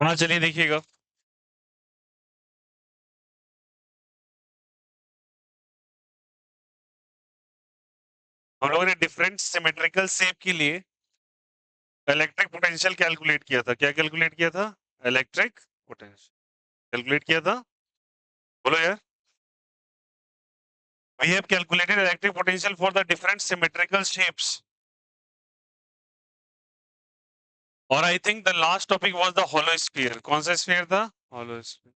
हाँ चलिए देखिएगा। हम लोगों ने डिफरेंट सिमेट्रिकल शेप के लिए इलेक्ट्रिक पोटेंशियल कैलकुलेट किया था। क्या कैलकुलेट किया था? इलेक्ट्रिक पोटेंशियल कैलकुलेट किया था। बोलो यार। We have calculated electric potential for the different symmetrical shapes. और I think the last topic was the hollow sphere. कौन सा स्फीयर था? होलो स्फीयर।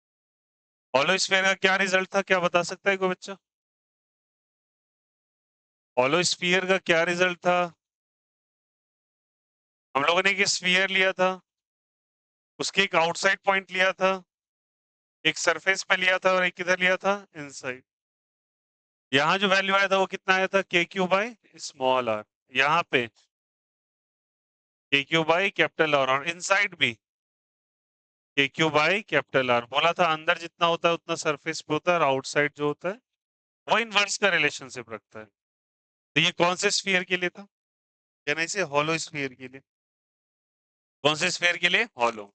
होलो स्फीयर का क्या रिजल्ट था? क्या बता सकता है कोई बच्चा? होलो स्फीयर का क्या रिजल्ट था? हम लोगों ने एक स्फीयर लिया था, उसके एक आउटसाइड पॉइंट लिया था, एक सरफेस पे लिया था और एक किधर लिया था? इनसाइड। यहाँ जो वैल्यू आया था वो कितना आया था? K Q by small are. यहाँ पे K Q by capital R, और इनसाइड भी K Q by capital are. बोला था अंदर जितना होता है उतना सरफेस पे होता है, और आउटसाइड जो होता है वो इनवर्स का रिलेशनशिप रखता है। तो ये कौन से स्फीयर के लिए था? कहना इसे हॉलो स्फीयर के लिए। कौन से स्फीयर के लिए? हॉलो।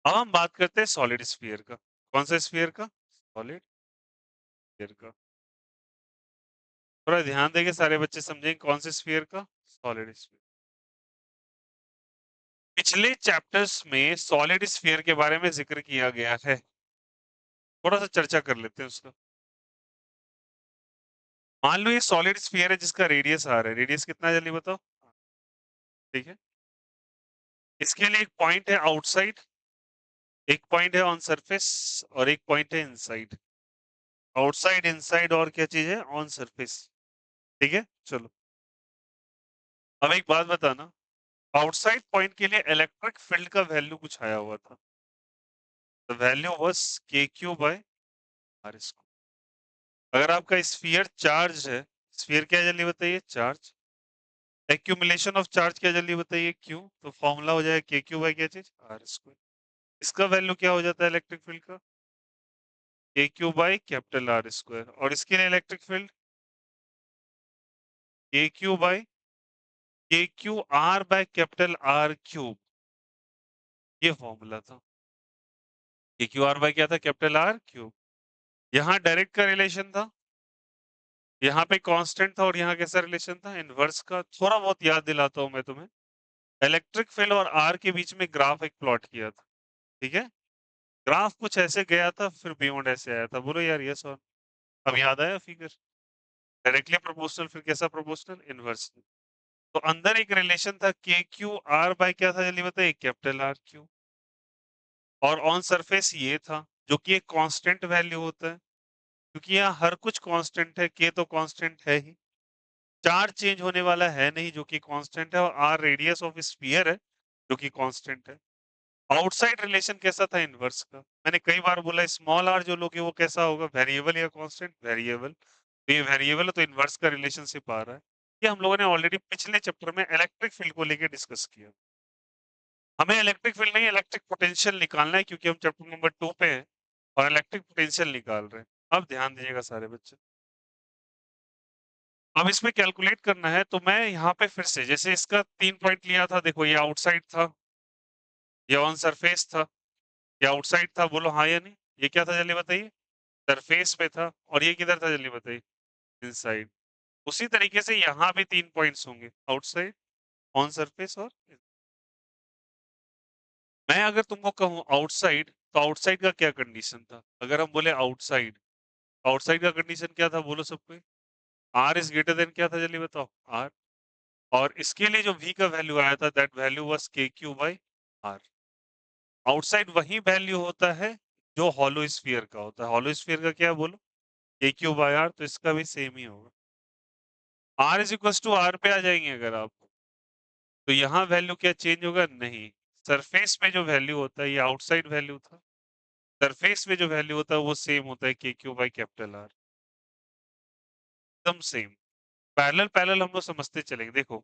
अब हम बात करते हैं सॉलिड स्फीयर का। कौन सा स्फीयर का? सॉलिड स्फीयर का। थोड़ा ध्यान देके सारे बच्चे समझेंगे कौन से स्फीयर का? Solid sphere. पिछले चैप्टर्स में सॉलिड स्फीयर के बारे में जिक्र किया गया है, थोड़ा सा चर्चा कर लेते हैं उसका। मान लो ये सॉलिड स्फीयर है जिसका रेडियस आर है। रेडियस कितना है जल्दी बताओ। ठीक है। इसके लिए एक पॉइंट है आउटसाइड, एक पॉइंट है ऑन सरफेस, और एक पॉइंट है इनसाइड। आउटसाइड, इनसाइड और क्या चीज है? On surface. ठीक है, चलो। अब एक बात बताना, आउटसाइड पॉइंट के लिए इलेक्ट्रिक फील्ड का वैल्यू कुछ आया हुआ था। द वैल्यू वाज के क्यू बाय आर स्क्वायर। अगर आपका स्फीयर चार्ज है, स्फीयर क्या है जल्दी बताइए? चार्ज। एक्यूमुलेशन ऑफ चार्ज क्या है जल्दी बताइए? क्यू। तो फॉर्मूला हो जाएगा के क्यू बाय क्या चीज? Are square. इसका वैल्यू क्या हो जाता है इलेक्ट्रिक फील्ड का? K Q by capital R square. और इसके लिए electric field K Q by K Q R by capital R cube. ये फॉर्मूला था। के क्यू आर बाय क्या था? Capital R cube. यहाँ डायरेक्ट का रिलेशन था, यहाँ पे कांस्टेंट था, और यहाँ कैसा रिलेशन था? इनवर्स का। थोड़ा बहुत याद दिलाता हूँ मैं तुम्हें। इलेक्ट्रिक फील्ड और आर के बीच में ग्राफ एक प्लॉट किया था। ठीक है। ग्राफ कुछ ऐसे गया था, फिर बियॉन्ड ऐसे आया था। बोलो यार यस और। अब याद आया फिगर? डायरेक्टली प्रोपोर्शनल, फिर कैसा प्रोपोर्शनल? इनवर्स। तो अंदर एक रिलेशन था के क्यू आर बाय क्या था जल्दी बताइए? Capital R Q. और ऑन सरफेस ये था, जो कि एक कांस्टेंट वैल्यू होता है, क्योंकि यहाँ हर कुछ कांस्टेंट है। के तो कांस्टेंट है ही, चार्ज चेंज होने वाला है नहीं जो कि कांस्टेंट है, और आर रेडियस ऑफ स्फीयर है जो कि कांस्टेंट है। आउटसाइड रिलेशन कैसा था? इनवर्स का। मैंने कई बार बोला स्मॉल आर जो लोगे वो कैसा होगा? वेरिएबल या कांस्टेंट? वेरिएबल। तो ये वेरिएबल है तो इनवर्स का रिलेशनशिप आ रहा है। ये हम लोगों ने ऑलरेडी पिछले चैप्टर में इलेक्ट्रिक फील्ड को लेकर डिस्कस किया। हमें इलेक्ट्रिक फील्ड नहीं, इलेक्ट्रिक पोटेंशियल निकालना है, क्योंकि हम चैप्टर नंबर 2 पे हैं और इलेक्ट्रिक पोटेंशियल निकाल रहे हैं। अब ध्यान दीजिएगा सारे बच्चे। अब इसमें कैलकुलेट करना है, तो मैं यहाँ पे फिर से जैसे इसका 3 पॉइंट लिया था। देखो ये आउटसाइड था, ये ऑन सरफेस था, ये आउटसाइड था। बोलो हाँ या नहीं? ये क्या था जल्दी बताइए? सरफेस पे था। और ये किधर था जल्दी बताइए? इनसाइड। उसी तरीके से यहाँ भी 3 पॉइंट्स होंगे, आउटसाइड, ऑन सरफेस और मैं अगर तुमको कहूँ आउटसाइड, तो आउटसाइड का क्या कंडीशन था? अगर हम बोले आउटसाइड, आउटसाइड का कंडीशन क्या था? बोलो सब कोई। आर इज ग्रेटर देन क्या था जल्दी बताओ? आर। और इसके लिए जो वी का वैल्यू आया था, दैट वैल्यू वाज के क्यू बाई आर। आउटसाइड वही वैल्यू होता है जो हॉलो स्फीयर का होता है। हॉलो स्फीयर का क्या है बोलो? K Q by are. तो इसका भी सेम ही होगा। R is equal to R पे आ जाएंगे अगर आप, तो यहाँ वैल्यू क्या चेंज होगा? नहीं। सरफेस पे जो वैल्यू होता है, ये आउटसाइड वैल्यू था, सरफेस पे जो वैल्यू होता है वो सेम होता है K Q by capital are. एकदम सेम। पैरेलल पैरेलल हम लोग समझते चलेंगे। देखो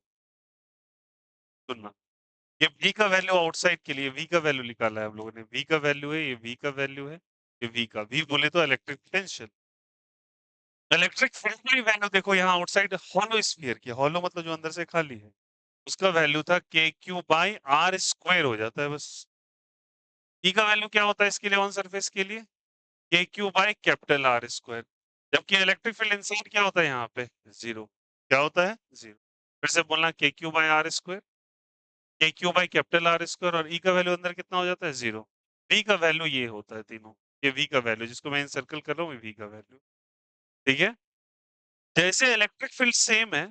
सुनना, ये v का वैल्यू आउटसाइड के लिए v का वैल्यू निकाला है हम लोगों ने। v का वैल्यू है, ये v का वैल्यू है, ये v का v बोले तो इलेक्ट्रिक पोटेंशियल। इलेक्ट्रिक फील्ड की वैल्यू देखो यहाँ आउटसाइड हॉलो स्फीयर की, हॉलो मतलब जो अंदर से खाली है, उसका वैल्यू था K Q by are square हो जाता है बस। ई का वैल्यू क्या होता है इसके लिए ऑन सरफेस के लिए? K Q by capital R square. जबकि इलेक्ट्रिक फील्ड इनसाइड क्या होता है यहाँ पे? 0। क्या होता है? 0। फिर से बोलना K Q by R square, K Q by capital R square और ई का वैल्यू अंदर कितना हो जाता है? 0। वी का वैल्यू ये होता है तीनों। ये वी का वैल्यू जिसको मैं सर्कल कर रहा हूँ, ये वी का वैल्यू। ठीक है? जैसे इलेक्ट्रिक फील्ड सेम है,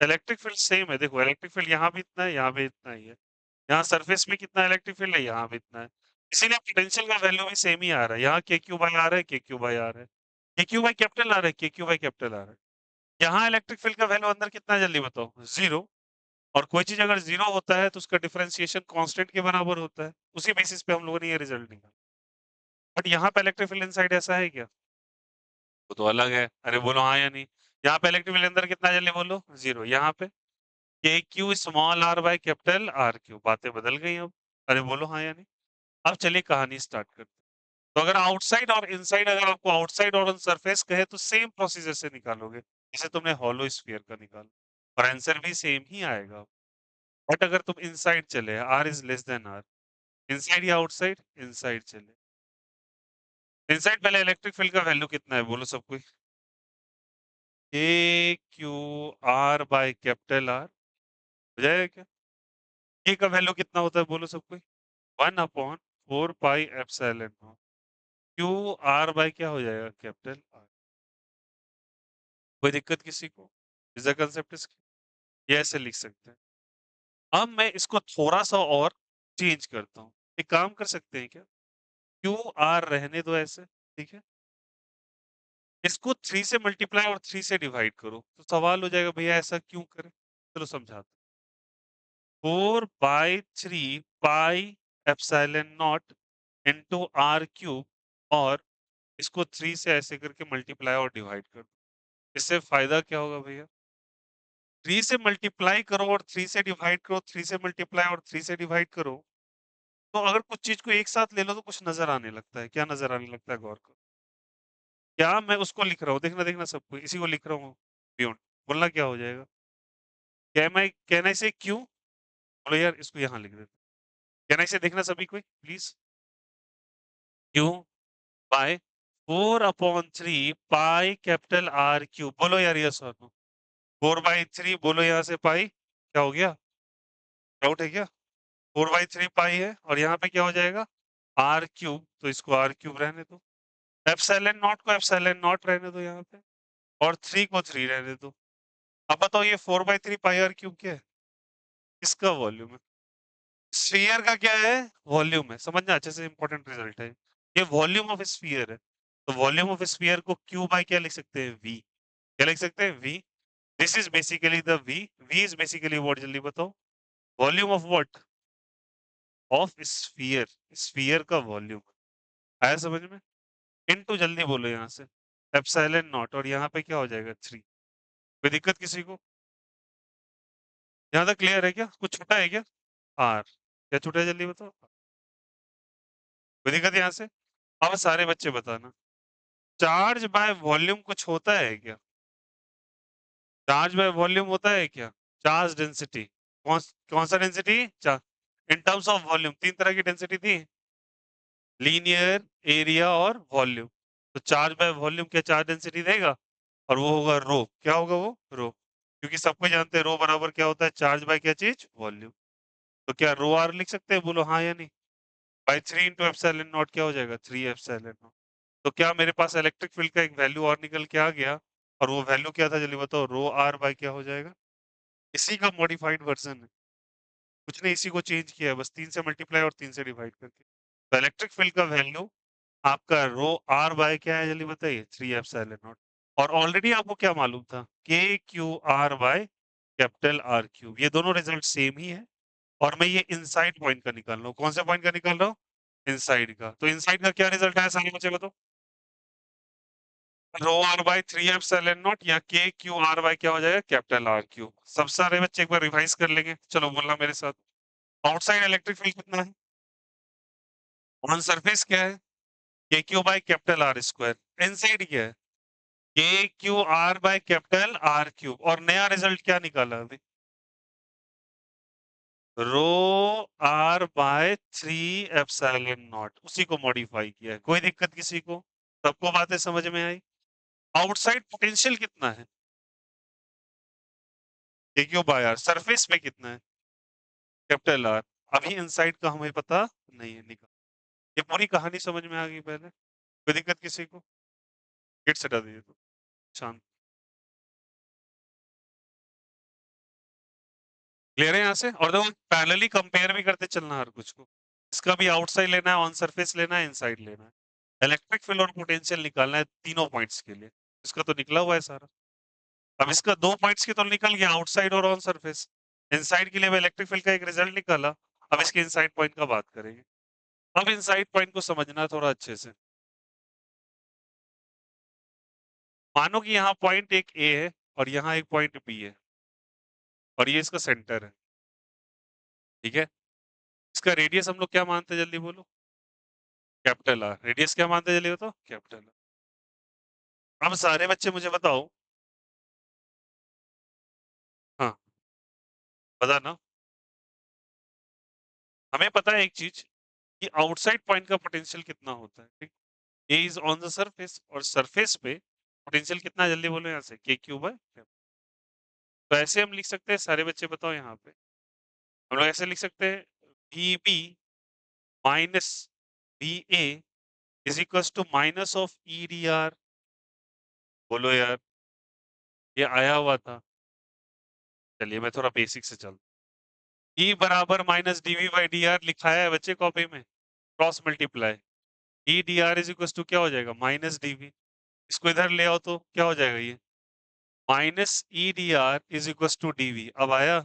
इलेक्ट्रिक फील्ड सेम है, देखो इलेक्ट्रिक फील्ड यहाँ भी इतना है, यहाँ भी इतना ही है। यहाँ सरफेस में कितना इलेक्ट्रिक फील्ड है, यहाँ भी इतना है। इसीलिए पोटेंशियल का वैल्यू भी सेम ही आ रहा है। यहाँ के क्यू बाय आर है, के क्यू बाय आर है। K Q by capital are है, K Q by capital are है। यहाँ इलेक्ट्रिक फील्ड का वैल्यू अंदर कितना है जल्दी बताओ? 0। और कोई चीज़ अगर 0 होता है तो उसका डिफरेंशिएशन कांस्टेंट के बराबर होता है। उसी बेसिस पे हम लोगों ने ये रिजल्ट निकाला। बट यहाँ पे इलेक्ट्रिक फील्ड इनसाइड ऐसा है क्या? वो तो अलग है। अरे बोलो हाँ या नहीं? यहाँ पे इलेक्ट्रिक फील्ड अंदर कितना है जल्दी बोलो? 0। यहाँ पे K Q small R by capital R cube. बातें बदल गई अब। अरे बोलो हाँ या नहीं? अब चलिए कहानी स्टार्ट करते हैं। तो अगर आउटसाइड और इनसाइड, अगर आपको आउटसाइड और ऑन सरफेस कहे तो सेम प्रोसीजर से निकालोगे जैसे तुमने हॉलो स्फीयर का निकाला, और आंसर भी सेम ही आएगा। बट अगर तुम इनसाइड चले, R is less than R, inside या आउटसाइड? इनसाइड चले। इनसाइड पहले इलेक्ट्रिक फील्ड का वैल्यू कितना है बोलो सब कोई? A Q R by capital R हो जाएगा क्या? ए का वैल्यू कितना होता है बोलो सब कोई? 1/4 pi epsilon naught. Q R by क्या हो जाएगा? Capital R. कोई दिक्कत किसी को? इज द कंसेप्ट इज, ये ऐसे लिख सकते हैं। अब मैं इसको थोड़ा-सा और चेंज करता हूँ। एक काम कर सकते हैं क्या? क्यू आर रहने दो ऐसे, ठीक है? इसको 3 से मल्टीप्लाई और 3 से डिवाइड करो। तो सवाल हो जाएगा भैया ऐसा क्यों करें? चलो समझाता हूँ। 4/3 pi epsilon naught into R cube, और इसको 3 से ऐसे करके मल्टीप्लाई और डिवाइड कर दो। इससे फायदा क्या होगा भैया? 3 से मल्टीप्लाई करो और 3 से डिवाइड करो, 3 से मल्टीप्लाई और 3 से डिवाइड करो। तो अगर कुछ चीज़ को एक साथ ले लो तो कुछ नज़र आने लगता है। क्या नज़र आने लगता है गौर करो। क्या मैं उसको लिख रहा हूँ, देखना सबको, इसी को लिख रहा हूँ बियॉन्ड। बोलना क्या हो जाएगा? कैन आई से क्यू? बोलो यार इसको यहाँ लिख देते। कैन आई से देखना सभी कोई please. Q by 4/3 pi capital R cube. बोलो यार यस और नो। 4/3 बोलो यहाँ से पाई। क्या हो गया? डाउट है क्या? 4/3 पाई है और यहाँ पे क्या हो जाएगा? आर क्यूब, तो इसको आर क्यूब रहने दो। एप्सिलॉन नॉट को एप्सिलॉन नॉट रहने दो यहाँ पे, और 3 को 3 रहने दो। अब बताओ ये 4/3 पाई आर क्यूब क्या है? किसका वॉल्यूम है? स्फीयर का क्या है? वॉल्यूम है। समझना अच्छे से, इंपॉर्टेंट रिजल्ट है। ये वॉल्यूम ऑफ स्फीयर है। तो वॉल्यूम ऑफ स्फीयर को क्यू बाय क्या लिख सकते हैं? वी। क्या लिख सकते हैं? V. This is basically the V. V is basically what जल्दी बताओ? Volume of what? Of sphere. Sphere का वॉल्यूम। आया समझ में? इनटू जल्दी बोलो यहाँ से एप्सिलॉन नॉट, और यहाँ पे क्या हो जाएगा? 3। कोई दिक्कत किसी को? यहाँ तक क्लियर है क्या? कुछ छूटा है क्या? आर। क्या छूटा है जल्दी बताओ? कोई दिक्कत यहाँ से? अब सारे बच्चे बताना। चार्ज बाय वॉल्यूम कुछ होता है क्या? चार्ज बाय वॉल्यूम होता है क्या? Charge density. कौन सा density? In terms of volume 3 तरह की डेंसिटी थी, लीनियर, एरिया और वॉल्यूम। तो चार्ज बाय वॉल्यूम क्या चार्ज डेंसिटी देगा? और वो होगा रो। क्या होगा वो? रो। क्योंकि सबको जानते हैं रो बराबर क्या होता है? चार्ज बाय क्या चीज? वॉल्यूम। तो क्या रो आर लिख सकते हैं? बोलो हाँ या नहीं? बाय 3 इंटू एप्सिलॉन नॉट क्या हो जाएगा? 3 एप्सिलॉन नॉट। तो क्या मेरे पास इलेक्ट्रिक फील्ड का एक वैल्यू और निकल के आ गया? और वो वैल्यू क्या था जल्दी बताओ? रो आर बाय क्या हो जाएगा? इसी का मॉडिफाइड वर्जन है। कुछ नहीं, इसी को चेंज किया है बस 3 से मल्टीप्लाई और 3 से डिवाइड करके। तो इलेक्ट्रिक फील्ड का वैल्यू आपका रो आर बाय क्या है जल्दी बताइए? 3 एप्सिलॉन नॉट। और ऑलरेडी आपको क्या मालूम था? K Q R by capital R cube. ये दोनों रिजल्ट सेम ही है। और मैं ये इनसाइड पॉइंट का निकाल रहा हूँ। कौन से पॉइंट का निकाल रहा हूँ? इनसाइड का। तो इनसाइड का क्या रिजल्ट आया सारे बच्चे बताओ? रो आर बाय 3 एप्सिलॉन नॉट, या के क्यू आर बाय क्या हो जाएगा? Capital R cube. सब सारे बच्चे एक बार रिवाइज कर लेंगे। चलो बोलना मेरे साथ। आउटसाइड इलेक्ट्रिक फील्ड कितना है? ऑन सरफेस क्या है? K Q by capital R square. Inside क्या है? K Q R by capital R cube. और नया रिजल्ट क्या निकाला अभी? Rho R by 3 epsilon naught, उसी को मॉडिफाई किया है। कोई दिक्कत किसी को? सबको बातें समझ में आई? आउटसाइड पोटेंशियल कितना है? Q by are. सरफेस पे कितना है? Capital are. अभी इनसाइड का हमें पता नहीं है, निकल। ये पूरी कहानी समझ में आ गई पहले? कोई दिक्कत किसी को? गेट से हटा दीजिए तो शांत। क्लियर है यहाँ से? और देखो पैरेलली कंपेयर भी करते चलना हर कुछ को। इसका भी आउटसाइड लेना है, ऑन सरफेस लेना है, इनसाइड लेना है। इलेक्ट्रिक फील्ड और पोटेंशियल निकालना है तीनों पॉइंट्स के लिए। इसका तो निकला हुआ है सारा। अब इसका 2 पॉइंट्स की तो निकल गया, आउटसाइड और ऑन सरफेस। इनसाइड के लिए भी इलेक्ट्रिक फील्ड का एक रिजल्ट निकाला। अब इसके इनसाइड पॉइंट का बात करेंगे। अब इनसाइड पॉइंट को समझना थोड़ा अच्छे से। मानो कि यहाँ पॉइंट एक ए है और यहाँ एक पॉइंट बी है और ये इसका सेंटर है, ठीक है? इसका रेडियस हम लोग क्या मानते हैं, जल्दी बोलो? Capital R. रेडियस क्या मानते हैं, जल्दी बताओ? Capital R. अब सारे बच्चे मुझे बताओ। हाँ, बताना। हमें पता है एक चीज कि आउटसाइड पॉइंट का पोटेंशियल कितना होता है, ठीक? ए इज ऑन द सरफेस और सरफेस पे पोटेंशियल कितना है, जल्दी बोलो यहाँ से? के क्यूब है। तो ऐसे हम लिख सकते हैं, सारे बच्चे बताओ यहाँ पे। हम लोग ऐसे लिख सकते हैं, V B minus V A is equal to minus of E D R. बोलो यार, ये आया हुआ था। चलिए मैं थोड़ा बेसिक से चल। ई बराबर minus DV by D R लिखा है बच्चे कॉपी में, cross multiply. E D R is equal to क्या हो जाएगा? Minus D V. इसको इधर ले आओ तो क्या हो जाएगा? ये minus E D R is equal to D V. अब आया?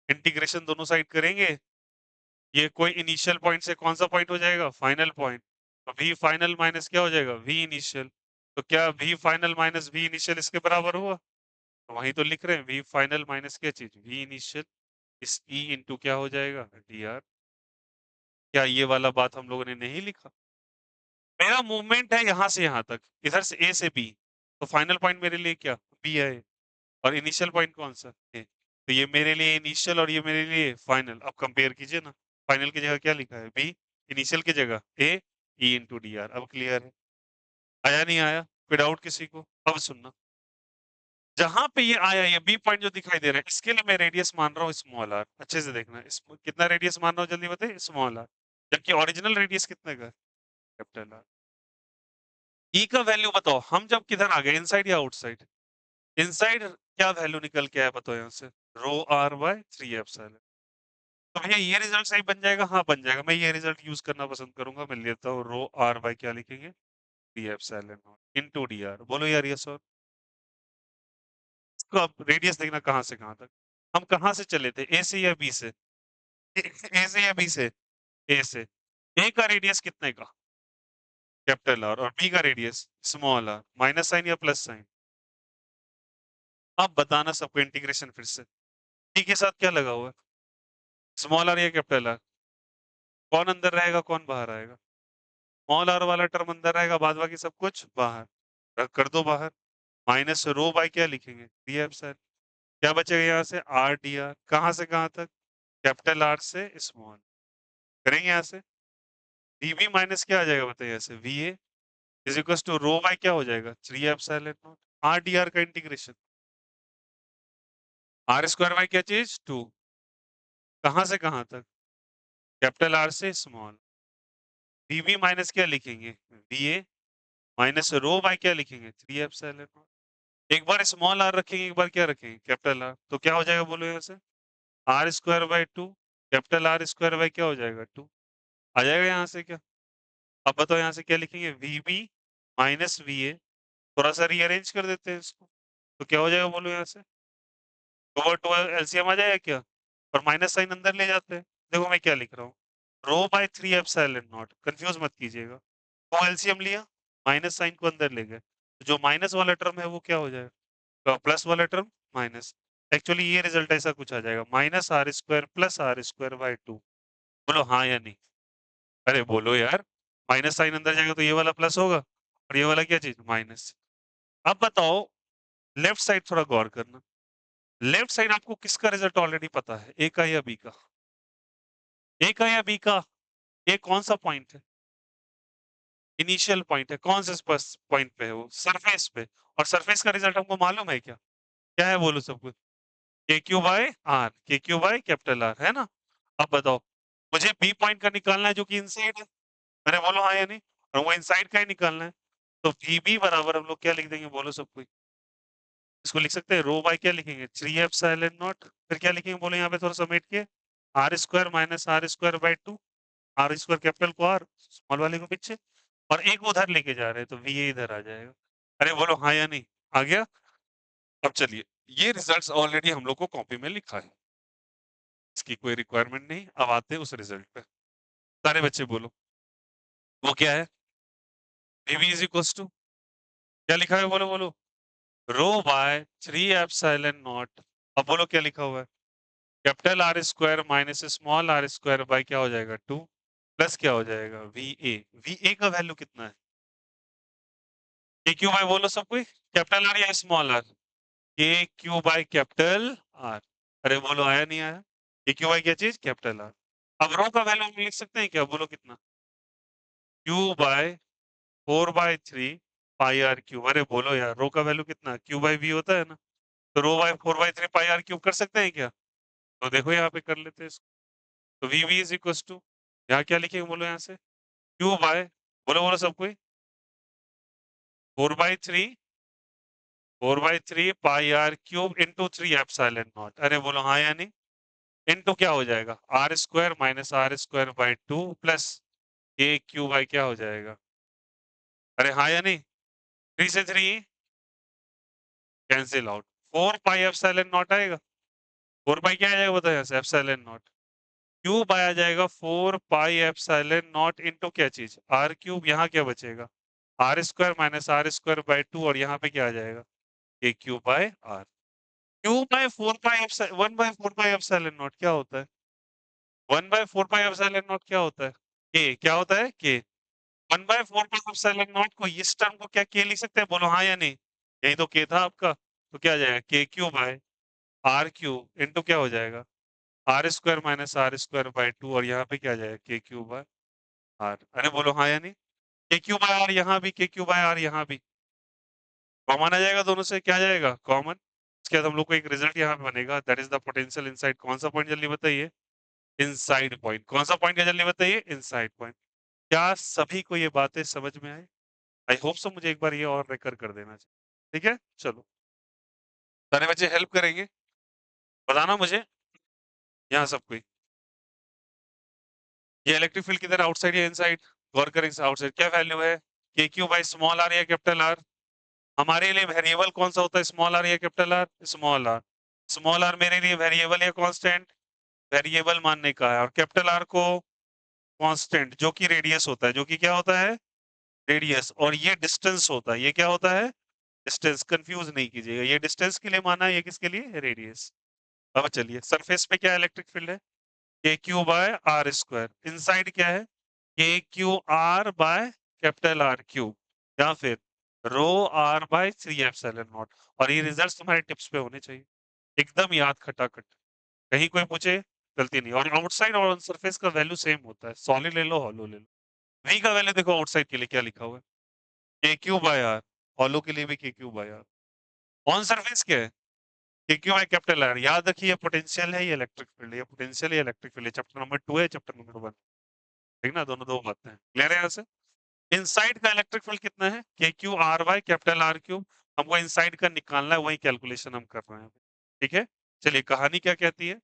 इंटीग्रेशन दोनों साइड करेंगे। ये कोई इनिशियल पॉइंट से कौन सा पॉइंट हो जाएगा? Final point. तो वी फाइनल माइनस क्या हो जाएगा? V initial. तो क्या V final minus V initial इसके बराबर हुआ? तो वहीं तो लिख रहे हैं, वी फाइनल माइनस क्या चीज? V initial. इस ई इंटू क्या हो जाएगा? D R. क्या ये वाला बात हम लोगों ने नहीं लिखा? मेरा मूवमेंट है यहाँ से यहाँ तक, इधर से ए से बी। तो फाइनल पॉइंट मेरे लिए क्या? बी है। और इनिशियल पॉइंट कौन सा? ए। तो ये मेरे लिए इनिशियल और ये मेरे लिए फाइनल। अब कंपेयर कीजिए ना। फाइनल की जगह क्या लिखा है? बी। इनिशियल की जगह A. E into D R. अब क्लियर है? आया नहीं आया? कोई डाउट किसी को? अब सुनना। जहां पे ये आया, ये बी पॉइंट जो दिखाई दे रहा है, इसके लिए मैं रेडियस मान रहा हूँ स्मॉल आर। अच्छे से देखना, कितना रेडियस मान रहा हूँ, जल्दी बताइए? Small R. जबकि ओरिजिनल रेडियस कितने का है? Capital are. ई का वैल्यू बताओ, हम जब किधर आ गए, इनसाइड या आउटसाइड? इनसाइड। क्या वैल्यू निकल के आया बताओ यहाँ से? रो आर बाय 3 एप्सिलॉन। तो भैया ये रिजल्ट सही बन जाएगा? हाँ बन जाएगा। मैं ये रिजल्ट यूज करना पसंद करूंगा। मैं लेता हूँ रो आर बाय क्या लिखेंगे? 3 एप्सिलॉन इनटू डी आर। बोलो यार यस और? इसको अब रेडियस देखना कहाँ से कहाँ तक। हम कहाँ से चले थे, ए से या बी से? ए से या बी से? ए से। ए का रेडियस कितने का? Capital R. और बी का radius small R. Minus sign या प्लस साइन? अब बताना सबको इंटीग्रेशन फिर से। टी के साथ क्या लगा हुआ है? स्मॉल आर या कैपिटल आर? कौन अंदर रहेगा, कौन बाहर आएगा? स्मॉल आर वाला टर्म अंदर रहेगा, बाद बाकी सब कुछ बाहर। रख कर दो बाहर। माइनस रो बाय क्या लिखेंगे? D epsilon. क्या बचेगा यहाँ से? Are D are. कहाँ से कहाँ तक? कैपिटल आर से स्मॉल। करेंगे यहाँ से। वीबी माइनस क्या आ जाएगा बताइए? यहाँ से V A is equal to rho by क्या हो जाएगा? 3 epsilon naught. R D R का इंटीग्रेशन। आर स्क्वायर बाय क्या चीज? 2। कहाँ से कहाँ तक? कैपिटल आर से स्मॉल। वीबी माइनस क्या लिखेंगे? V A minus rho by क्या लिखेंगे? 3 एप्सिलॉन नॉट। एक बार स्मॉल आर रखेंगे, एक बार क्या रखेंगे? Capital R. तो क्या हो जाएगा बोलो यहाँ से? R square by 2। Capital R square by क्या हो जाएगा? 2। आ जाएगा यहाँ से क्या? अब बताओ यहाँ से क्या लिखेंगे? V B minus V A. थोड़ा सा रीअरेंज कर देते हैं इसको। तो क्या हो जाएगा बोलो यहाँ से? ओवर 2 एलसीएम आ जाएगा क्या? और माइनस साइन अंदर ले जाते हैं। देखो मैं क्या लिख रहा हूँ, रो बाय 3 एप्सिलॉन नॉट। कंफ्यूज मत कीजिएगा। वो एलसीएम लिया, माइनस साइन को अंदर ले गए, तो जो माइनस वाला टर्म है वो क्या हो जाएगा? तो प्लस वाला टर्म माइनस। एक्चुअली ये रिजल्ट ऐसा कुछ आ जाएगा, minus R square plus R square by 2। बोलो हाँ या नहीं? अरे बोलो यार। माइनस साइन अंदर जाएगा तो ये वाला प्लस होगा और ये वाला क्या चीज? माइनस। अब बताओ, लेफ्ट साइड थोड़ा गौर करना। लेफ्ट साइड आपको किसका रिजल्ट ऑलरेडी पता है, ए का या बी का? ए का या बी का? ए कौन सा पॉइंट है? इनिशियल पॉइंट है। कौन से पॉइंट पे है वो? सरफेस पे। और सरफेस का रिजल्ट हमको मालूम है क्या? क्या है बोलो सब कुछ? के Q by are, K Q by capital are, है ना? अब बताओ, मुझे बी पॉइंट का निकालना है जो कि इनसाइड है। अरे बोलो हाँ या नहीं? और वो इनसाइड का ही निकालना है। तो वी बी बराबर हम लोग क्या लिख देंगे बोलो सब कोई? इसको लिख सकते हैं रो बाय क्या लिखेंगे? 3 एप्सिलॉन नॉट। फिर क्या लिखेंगे बोलो यहाँ पे थोड़ा समेट के? R square minus R square by 2। R square capital को आर, स्मॉल वाले को पीछे, और एक उधर लेके जा रहे हैं तो वी इधर आ जाएगा। अरे बोलो हाँ या नहीं? आ गया? अब चलिए, ये रिजल्ट्स ऑलरेडी हम लोग को कॉपी में लिखा है, इसकी कोई रिक्वायरमेंट नहीं। अब आते हैं उस रिजल्ट पे। सारे बच्चे बोलो, वो क्या है? वी इज इक्वल टू क्या लिखा है बोलो बोलो? Rho by 3 epsilon naught. अब बोलो क्या लिखा हुआ है? Capital R square minus small R square by क्या हो जाएगा 2, प्लस क्या हो जाएगा वी ए। वी ए का वैल्यू कितना है? के क्यू बाय बोलो सब कोई, कैपिटल आर या small are? K Q by capital are. अरे बोलो आया नहीं आया? के क्यू बाय क्या चीज? Capital R. अब रो का वैल्यू हम लिख सकते हैं क्या? बोलो कितना? Q by 4/3 pi R cube. अरे बोलो यार, रो का वैल्यू कितना? क्यू बाय वी होता है ना? तो रो बाय 4/3 पाई आर क्यूब कर सकते हैं क्या? तो देखो यहाँ पे कर लेते हैं इसको। तो V V is equal to, यहाँ क्या लिखेंगे बोलो यहाँ से? क्यू बाय, बोलो बोलो सब कोई, 4/3, 4/3 pi R cube into 3 epsilon naught. अरे बोलो हाँ या नहीं? इंटू क्या हो जाएगा? R square minus R square by 2 plus A Q by क्या हो जाएगा? अरे हाँ या नहीं? 3 से 3 cancel out, 4 pi epsilon not आएगा। 4 पाई क्या आ जाएगा बताओ यहाँ से? Epsilon not. क्यूब आया जाएगा 4 पाई एप्सिलॉन नॉट इंटू क्या चीज? R cube. यहाँ क्या बचेगा? R square minus R square by 2, और यहाँ पे क्या आ जाएगा? A cube by R. Cube by 4 pi epsilon, 1 by 4 pi epsilon naught क्या होता है? 1 बाय 4 पाई एप्सिलॉन नॉट क्या होता है? के क्या होता है? के 1 बाय 4 पाई एप्सिलॉन नॉट को, इस टर्म को क्या के लिख सकते हैं? बोलो हाँ या नहीं? यही तो के था आपका। तो क्या आ जाएगा? K cube by R cube into क्या हो जाएगा? R square minus R square by 2, और यहाँ पे क्या आ जाएगा? K cube by are. अरे बोलो हाँ या नहीं? के क्यूब बाय आर यहाँ भी, के क्यूब बाय आर यहाँ भी कॉमन आ जाएगा, दोनों से क्या आ जाएगा? कॉमन। इसके बाद हम लोग को एक रिजल्ट यहाँ पे बनेगा, that is the potential inside. कौन सा पॉइंट जल्दी बताइए? Inside point. कौन सा पॉइंट? क्या जल्दी बताइए? Inside point. क्या सभी को ये बातें समझ में आई? I hope so. मुझे एक बार ये और रेकर कर देना चाहिए। ठीक है, चलो सारे बच्चे हेल्प करेंगे, बताना मुझे यहाँ सब कोई। ये इलेक्ट्रिक फील्ड किधर, आउटसाइड या इनसाइड? गौर करें, आउटसाइड। क्या वैल्यू है? K Q by small R या कैपिटल आर? हमारे लिए वेरिएबल कौन सा होता है? स्मॉल आर या capital R? Small R. Small R मेरे लिए वेरिएबल या कांस्टेंट? वेरिएबल मानने का है। और कैपिटल आर को कांस्टेंट, जो कि रेडियस होता है। जो कि क्या होता है? रेडियस। और ये डिस्टेंस होता है। ये क्या होता है? डिस्टेंस। कंफ्यूज नहीं कीजिएगा, ये डिस्टेंस के लिए माना है, ये किसके लिए? रेडियस। अब चलिए, सरफेस पे क्या इलेक्ट्रिक फील्ड है? K Q by R square. Inside क्या है? K Q R by capital R cube, या फिर rho R by 3 epsilon naught. और ये रिजल्ट्स तुम्हारे टिप्स पे होने चाहिए, एकदम याद खटाखट, कहीं कोई पूछे गलती नहीं। और आउटसाइड और ऑन सरफेस का वैल्यू सेम होता है, सॉलिड ले लो हॉलो ले लो। वी का वैल्यू देखो आउटसाइड के लिए क्या लिखा हुआ है? K Q by are. Hollow के लिए भी K Q by R. On surface क्या है? K Q by capital are. याद रखिए, पोटेंशियल है, ये इलेक्ट्रिक फील्ड है। ये पोटेंशियल, ये इलेक्ट्रिक फील्ड है। चैप्टर नंबर 2 है, चैप्टर नंबर 1। ठीक ना? दोनों दो बातें हैं। क्लियर है यहाँ से? इनसाइड का इलेक्ट्रिक फील्ड कितना है? K Q R by capital R cube. हमको इनसाइड का निकालना है, वही कैलकुलेशन हम कर रहे हैं। ठीक है, चलिए कहानी क्या कहती है।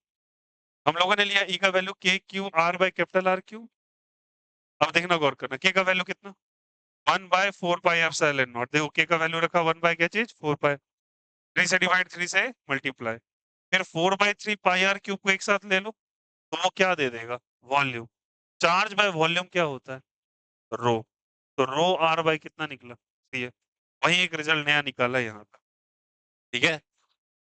हम लोगों ने लिया ई का value K Q R by capital R cube. अब देखना, गौर करना, के का वैल्यू कितना? 1 बाय 4 पाई एप्सिलॉन नॉट। देखो के का वैल्यू रखा 1 बाय क्या चीज? 4 पाई। 3 से डिवाइड, 3 से मल्टीप्लाई। फिर 4/3 पाई आर क्यूब को एक साथ ले लो, तो वो क्या दे देगा? वॉल्यूम। चार्ज बाय वॉल्यूम क्या होता है? रो। तो रो आर बाय कितना निकला? ये वही एक रिजल्ट नया निकाला यहाँ का। ठीक है,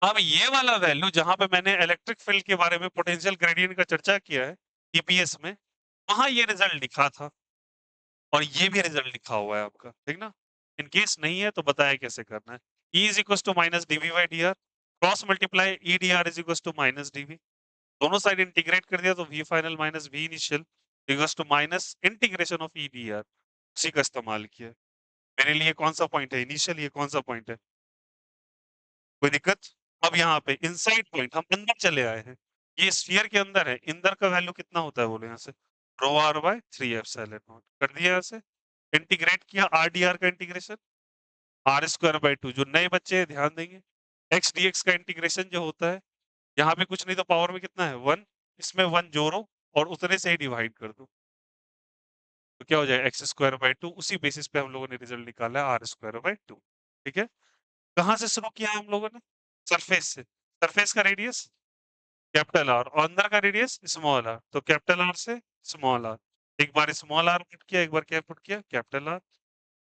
अब ये वाला वैल्यू जहां पे मैंने इलेक्ट्रिक फील्ड के बारे में, पोटेंशियल ग्रेडियंट का चर्चा किया है ईपीएस में, वहां ये रिजल्ट लिखा था, और ये भी रिजल्ट लिखा हुआ है आपका। ठीक ना? इन केस नहीं है तो बताया कैसे करना है। E is equal to minus DV by D R, cross multiply E D R is equal to minus DV. दोनों साइड इंटीग्रेट कर दिया तो V final minus V initial equals to minus integration of EDR, उसी का इस्तेमाल किया। मेरे लिए कौन सा पॉइंट है इनिशियल, ये कौन सा पॉइंट है, कोई दिक्कत? अब यहाँ पे इनसाइड पॉइंट हम अंदर चले आए हैं, ये स्फीयर के अंदर है, अंदर का वैल्यू कितना होता है बोले यहाँ से, रो आर बाय 3 एप्सिलॉन नॉट कर दिया यहाँ से, इंटीग्रेट किया आर डी आर का इंटीग्रेशन, आर स्क्वायर बाय 2 जो नए बच्चे हैं ध्यान देंगे, एक्स डी एक्स का इंटीग्रेशन जो होता है, यहाँ पे कुछ नहीं तो पावर में कितना है 1, इसमें 1 जोड़ो और उतने से ही डिवाइड कर दो, तो क्या हो जाएगा एक्स स्क्वायर बाय 2, उसी बेसिस पे हम लोगों ने रिजल्ट निकाला है आर स्क्वायर बाय 2। ठीक है, कहाँ से शुरू किया है हम लोगों ने, सरफेस से, सरफेस का रेडियस कैपिटल आर और अंदर का रेडियस स्मॉल आर, तो कैपिटल आर से स्मॉल आर, एक बार स्मॉल आर पुट किया, एक बार क्या पुट किया कैपिटल आर,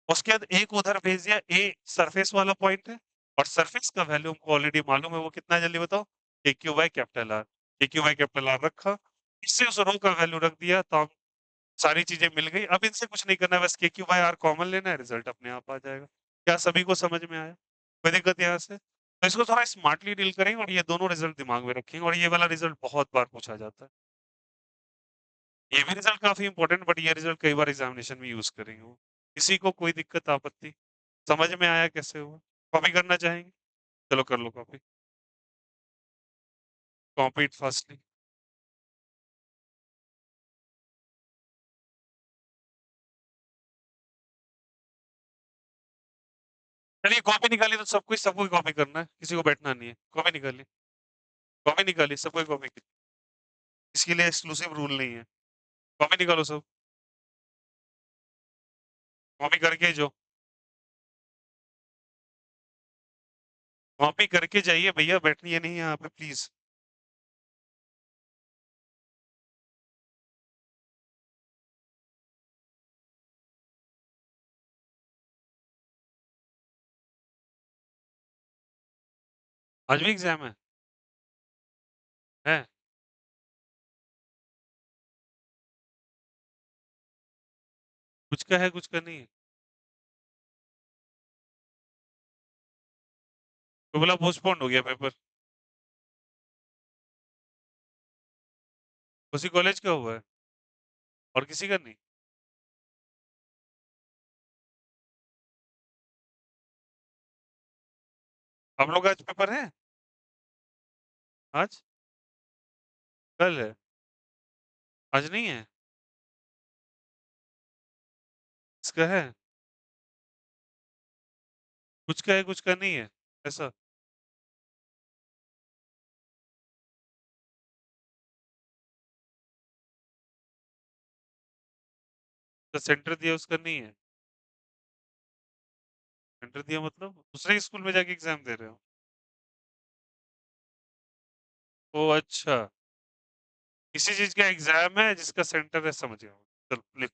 उसके बाद एक उधर भेज दिया, ए सरफेस वाला पॉइंट है और सरफेस का वैल्यू हमको ऑलरेडी मालूम है, वो कितना है जल्दी बताओ, के Q by capital are, K Q by capital are रखा, इससे उस रो का वैल्यू रख दिया, तो हम सारी चीजें मिल गई, अब इनसे कुछ नहीं करना है, बस के क्यू बाई आर कॉमन लेना है, रिजल्ट अपने आप आ जाएगा। क्या सभी को समझ में आया, कोई दिक्कत यहाँ से? तो इसको थोड़ा स्मार्टली डील करेंगे और ये दोनों रिजल्ट दिमाग में रखेंगे, और ये वाला रिजल्ट बहुत बार पूछा जाता है, ये भी रिजल्ट काफी इंपॉर्टेंट, बट ये रिजल्ट कई बार एग्जामिनेशन में यूज करेंगे वो। किसी को कोई दिक्कत आपत्ति, समझ में आया कैसे हुआ? कॉपी करना चाहेंगे? चलो कर लो कॉपी, कॉपी इट फास्टली। चलिए कॉपी निकाली तो सबको कॉपी करना है, किसी को बैठना नहीं है, कॉपी निकाली, कॉपी निकाली, सबको कॉपी की, इसके लिए एक्सक्लूसिव रूल नहीं है, कॉपी निकालो सब, कॉपी करके जो, कॉपी करके जाइए भैया, बैठनी है नहीं यहाँ पे प्लीज। आज भी एग्जाम है? कुछ का है कुछ का नहीं है, तो बोला पोस्टपोन हो गया पेपर, उसी कॉलेज का हुआ है और किसी का नहीं? हम लोग आज पेपर है, आज कल है, आज नहीं है, इसका है, कुछ का है कुछ का नहीं है, ऐसा? तो सेंटर दिया उसका नहीं है, सेंटर दिया मतलब दूसरे स्कूल में जाके एग्जाम दे रहे हो? ओ अच्छा, किसी चीज का एग्जाम है जिसका सेंटर है, समझ गया, चलो लिख।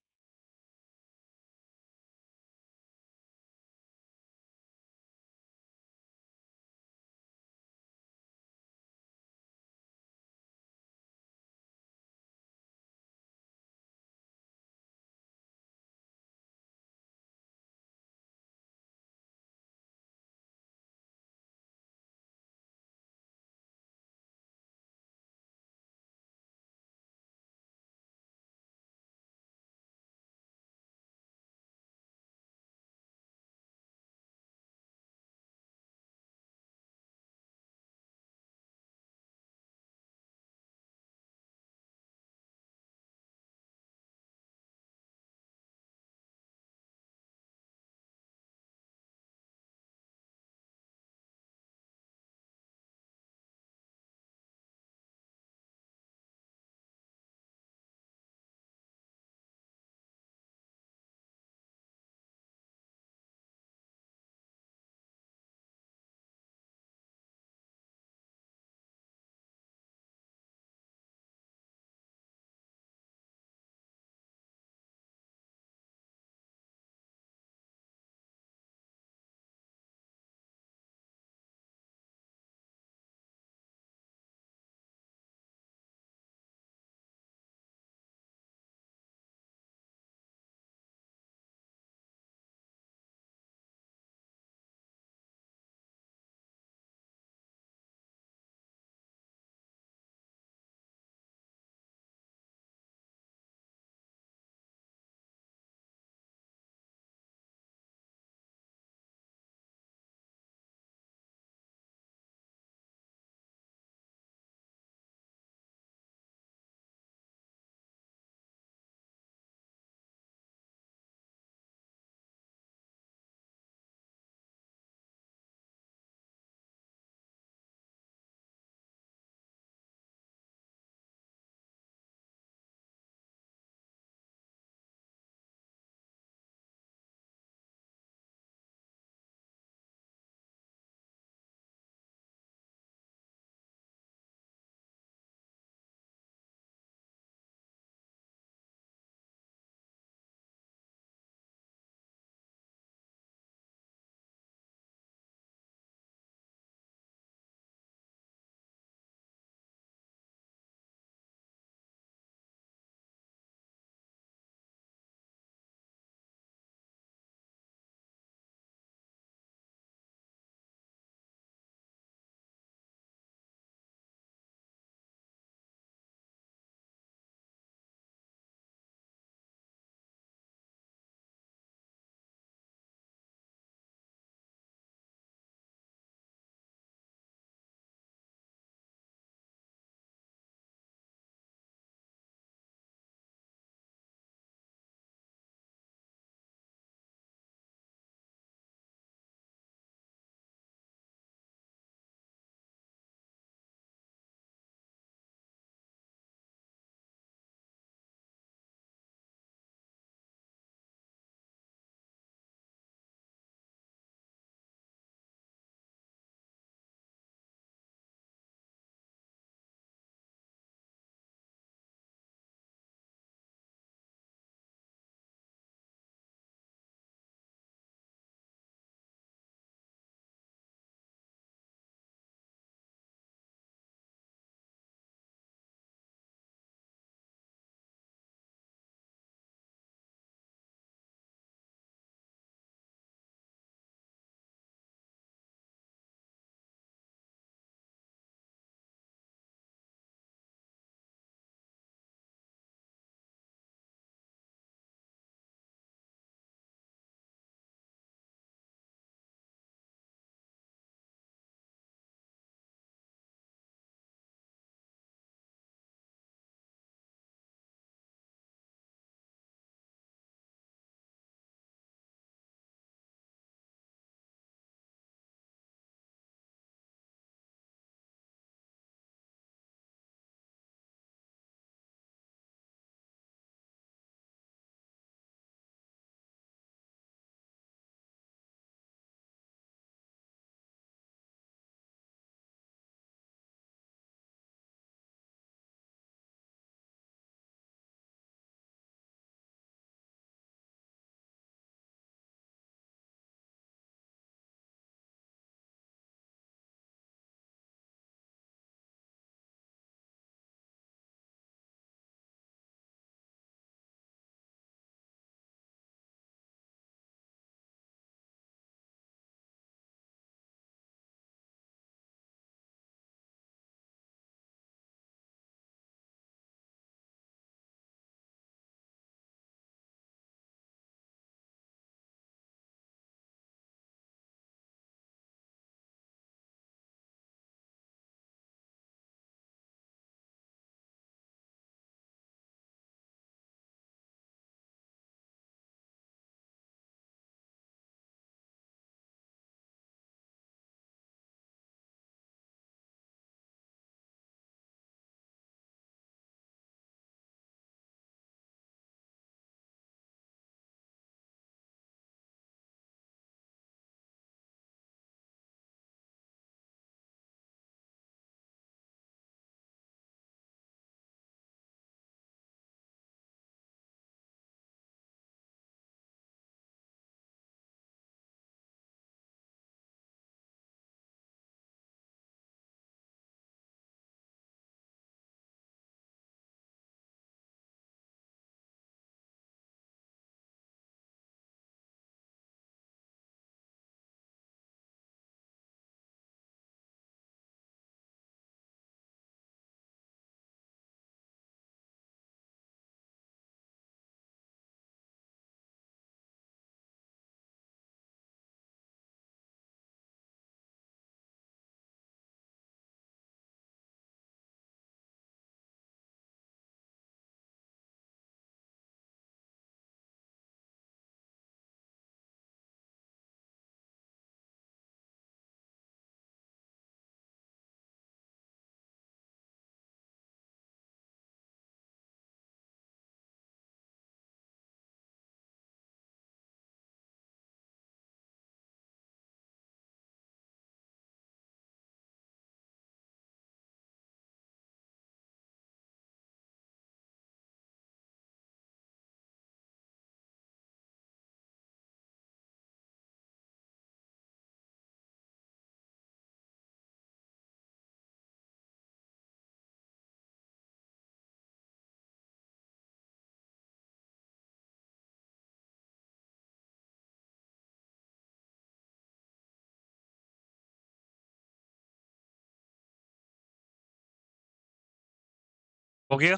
हो गया?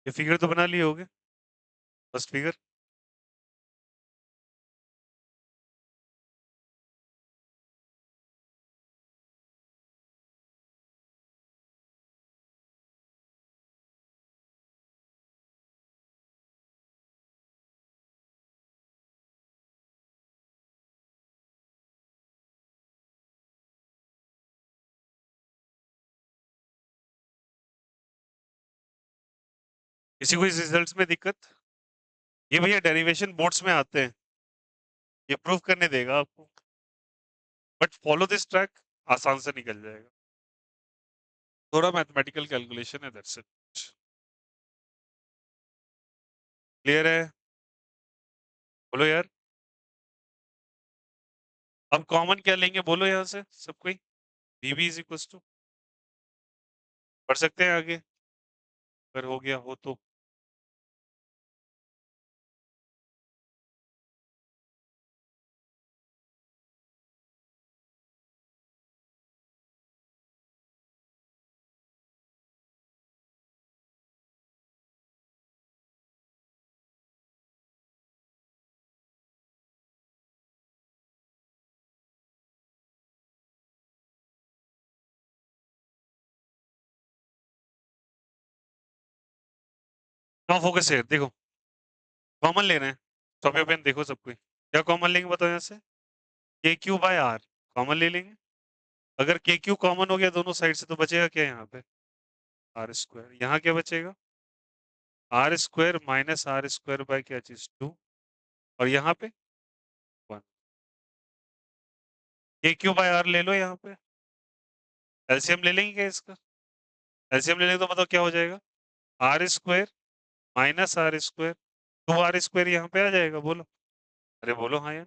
ये फिगर तो बना लिए होगे? First figure? किसी को इस रिजल्ट्स में दिक्कत? ये भैया डेरिवेशन बोर्ड्स में आते हैं। ये प्रूव करने देगा आपको। बट फॉलो दिस ट्रैक, आसान से निकल जाएगा। थोड़ा मैथमेटिकल कैलकुलेशन है, दैट्स इट। क्लियर है? बोलो यार। अब कॉमन क्या लेंगे बोलो यहाँ से सब कोई? वी इज इक्वल टू, पढ़ सकते हैं आगे अगर हो गया हो तो। नाउ फोकस है, देखो कॉमन ले रहे हैं। स्टॉप योर पेन, देखो सब कोई क्या कॉमन लेंगे बताओ यहाँ से? के क्यू बाय आर कॉमन ले लेंगे। अगर के क्यू कॉमन हो गया दोनों साइड से तो बचेगा क्या यहाँ पे? R square. यहाँ क्या बचेगा? R square minus R square by क्या चीज 2, और यहाँ पे 1। के क्यू बाय आर ले लो यहाँ पे। एलसीएम ले लेंगे क्या इसका? एलसीएम ले लेंगे तो बताओ क्या हो जाएगा? R square minus R square, 2 R square यहाँ पे आ जाएगा, बोलो। अरे बोलो हाँ यार।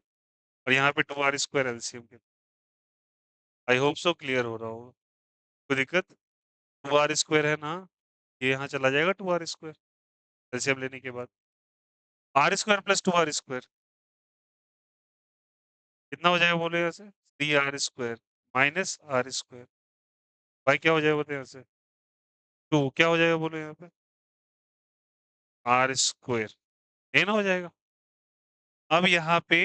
और यहाँ पे 2 आर स्क्वायर एलसीएम के। आई होप सो क्लियर हो रहा होगा। कोई दिक्कत? 2 आर स्क्वायर है ना, ये यहाँ चला जाएगा 2 आर स्क्वायर एलसीएम लेने के बाद। R square plus 2 R square कितना हो जाएगा बोलो यहाँ से? 3 R square minus R square भाई क्या हो जाएगा बोलो यहाँ से? 2 क्या हो जाएगा बोलो यहाँ पे? आर स्क्वायर, ये ना हो जाएगा। अब यहाँ पे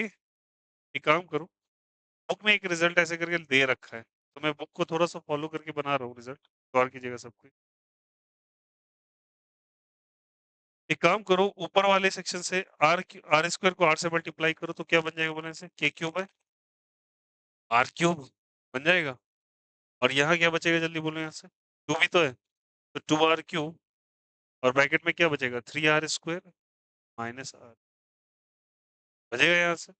एक काम करो, बुक में एक रिजल्ट ऐसे करके दे रखा है तो मैं बुक को थोड़ा सा फॉलो करके बना रहा हूँ रिजल्ट। गौर कीजिएगा सबको। एक काम करो, ऊपर वाले सेक्शन से आर स्क्वायर को आर से मल्टीप्लाई करो तो क्या बन जाएगा बोलने से? के क्यूब है आर क्यूब बन जाएगा। और यहाँ क्या बचेगा जल्दी बोलो यहाँ से? 2 भी तो है, तो 2 आर क्यूब, और ब्रैकेट में क्या बचेगा? 3 आर स्क्वायर माइनस आर बचेगा यहाँ से।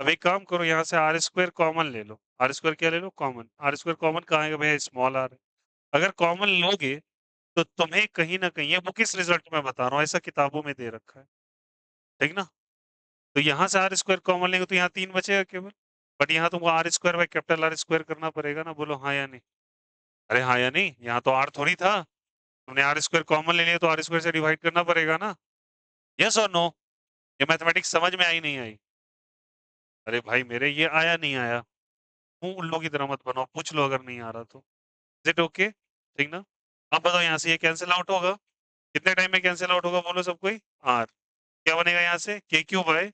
अब एक काम करो, यहाँ से आर स्क्वायर कॉमन ले लो। आर स्क्वायर क्या ले लो? कॉमन। आर स्क्वायर कॉमन कहाँ आएगा भैया? Small are. अगर कॉमन लोगे तो तुम्हें कहीं ना कहीं, ये बुक इस रिजल्ट में बता रहा हूँ, ऐसा किताबों में दे रखा है, ठीक ना? तो यहाँ से आर स्क्वायर कॉमन लेंगे तो यहाँ 3 बचेगा केवल। बट यहाँ तुमको R square by capital R square करना पड़ेगा ना, बोलो हाँ या नहीं? अरे हाँ या नहीं, यहाँ तो आर थोड़ी था, तुमने आर स्क्वायर कॉमन ले लिया तो आर स्क्वायर से डिवाइड करना पड़ेगा ना। यस और नो? ये मैथमेटिक्स समझ में आई नहीं आई? अरे भाई मेरे ये आया नहीं आया, हूँ उल्लू की तरह मत बनाओ, पूछ लो अगर नहीं आ रहा तो। Is it okay? ठीक ना? अब बताओ यहाँ से ये कैंसिल आउट होगा, कितने टाइम में कैंसिल आउट होगा बोलो सब कोई? आर। क्या बनेगा यहाँ से? के क्यू बाय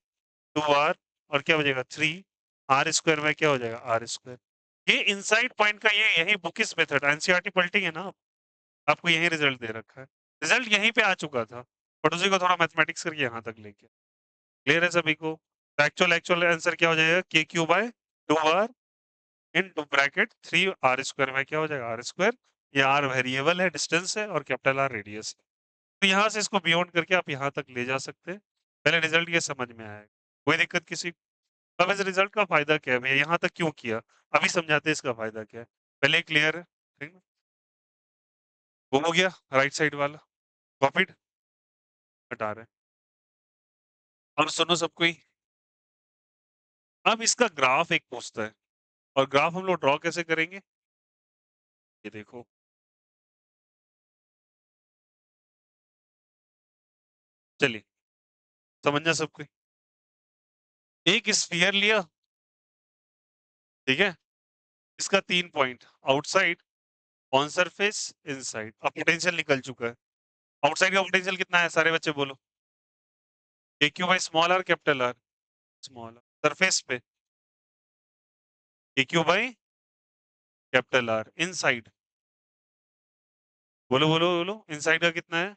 2 आर, और क्या बचेगा? 3 आर स्क्वायर में क्या हो जाएगा? R square. ये इनसाइड पॉइंट का, ये यही बुकिस मेथड, एनसीईआरटी पलटेंगे ना आप, आपको यही रिजल्ट दे रखा है। रिजल्ट यहीं पे आ चुका था, बट उसी को थोड़ा मैथमेटिक्स करके यहाँ तक लेके। क्लियर है सभी को? एक्चुअल एक्चुअल आंसर क्या हो जाएगा? K Q by 2 R in bracket 3 R square में क्या हो जाएगा? R square. ये आर वेरिएबल है, डिस्टेंस है, और कैपिटल आर रेडियस है। तो यहाँ से इसको बियॉन्ड करके आप यहाँ तक ले जा सकते हैं। पहले रिजल्ट ये समझ में आएगा, कोई दिक्कत किसी? अब इस रिजल्ट का फायदा क्या है भैया, यहाँ तक क्यों किया, अभी समझाते हैं इसका फायदा क्या है। पहले क्लियर है, ठीक ना? वो हो गया राइट साइड वाला, कॉपीड, हटा रहे हैं। अब सुनो सब कोई, अब इसका ग्राफ एक पूछता है, और ग्राफ हम लोग ड्रॉ कैसे करेंगे? ये देखो, चलिए समझना सब कोई। एक स्फीयर लिया, ठीक है? इसका 3 point, outside, on surface, inside. अब पोटेंशियल निकल चुका है। आउटसाइड का पोटेंशियल कितना है सारे बच्चे बोलो? A Q by small R capital R, small R. Surface पे A Q by capital R, inside बोलो बोलो बोलो, इनसाइड का कितना है?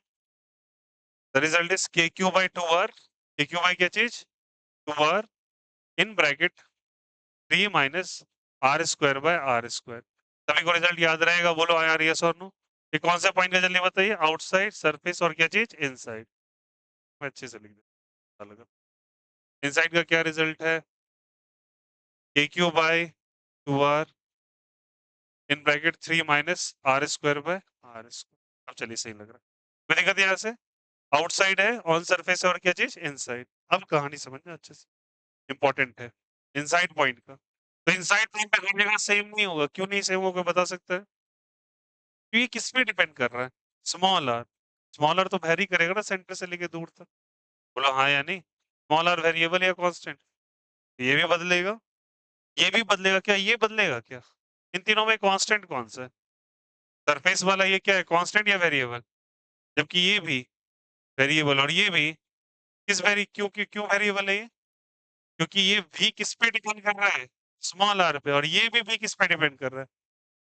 The result is K Q by 2 R, K Q by क्या चीज? 2 R in bracket 3 minus R square by R square. सभी को रिजल्ट याद रहेगा, बोलो हाँ यार यस और नो। ये कौन सा पॉइंट का जल्दी बताइए? आउटसाइड, सरफेस और क्या चीज? इनसाइड। मैं अच्छे से लिख देता लगा। इनसाइड का क्या रिजल्ट है? K Q by 2 R in bracket 3 minus R square by R square. अब चलिए सही लग रहा है। मैंने कहा यहाँ से आउटसाइड है, ऑन सरफेस और क्या चीज? इनसाइड। अब कहानी समझना अच्छे से, इंपॉर्टेंट है इनसाइड पॉइंट का। तो इनसाइड पॉइंट पे हर जगह सेम नहीं होगा। क्यों नहीं सेम होगा बता सकते हैं? क्योंकि ये किस पे डिपेंड कर रहा है? Small R. स्मॉल आर तो वैरी करेगा ना सेंटर से लेके दूर तक। बोलो हाँ या नहीं? स्मॉल आर वेरिएबल या कांस्टेंट? ये भी बदलेगा, ये भी बदलेगा। क्या ये बदलेगा क्या? इन तीनों में कांस्टेंट कौन सा है? सरफेस वाला ये क्या है, कांस्टेंट या वेरिएबल? जबकि ये भी वेरिएबल, और ये भी किस वेरी क्यों क्यों क्यों वेरिएबल है ये? क्योंकि ये भी किस पे डिपेंड कर रहा है? स्मॉल आर पे। और ये भी किस पे डिपेंड कर रहा है?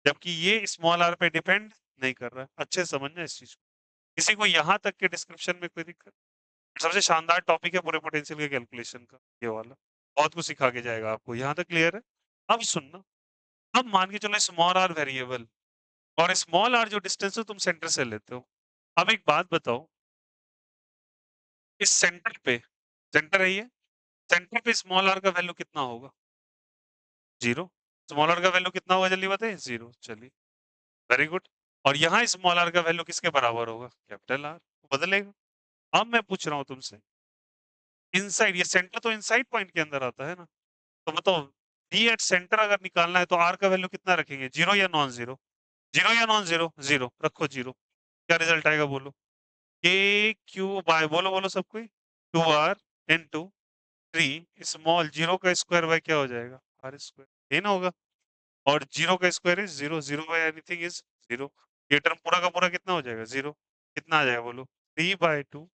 जबकि ये स्मॉल आर पे डिपेंड नहीं कर रहा है। अच्छे से समझना इस चीज को। किसी को यहाँ तक के डिस्क्रिप्शन में कोई दिक्कत? सबसे शानदार टॉपिक है पूरे पोटेंशियल के कैलकुलेशन का, ये वाला बहुत कुछ सिखा के जाएगा आपको। यहाँ तक क्लियर है? अब सुनना, अब मान के चलो स्मॉल आर वेरिएबल, और स्मॉल आर जो डिस्टेंस है तुम सेंटर से लेते हो। अब एक बात बताओ, इस सेंटर पे, सेंटर है ये, सेंटर पे स्मॉल आर का वैल्यू कितना होगा? 0। स्मॉल आर का वैल्यू कितना होगा जल्दी बताइए? 0। चलिए वेरी गुड। और यहाँ स्मॉल आर का वैल्यू किसके बराबर होगा? Capital R. बदलेगा। अब मैं पूछ रहा हूँ तुमसे, इनसाइड, ये सेंटर तो इनसाइड पॉइंट के अंदर आता है ना? तो बताओ, डी एट सेंटर अगर निकालना है तो आर का वैल्यू कितना रखेंगे? 0 या नॉन जीरो? 0 या नॉन जीरो? 0 रखो 0। क्या रिजल्ट आएगा बोलो? के क्यू बाय, बोलो बोलो सब कोई, 2 आर इंटू 3 स्मॉल, 0 का स्क्वायर बाय क्या हो जाएगा? R square. ये ना होगा? और 0 का square is 0, 0 by anything is 0। ये टर्म पूरा का पूरा कितना हो जाएगा? 0। कितना आ जाएगा बोलो? 3/2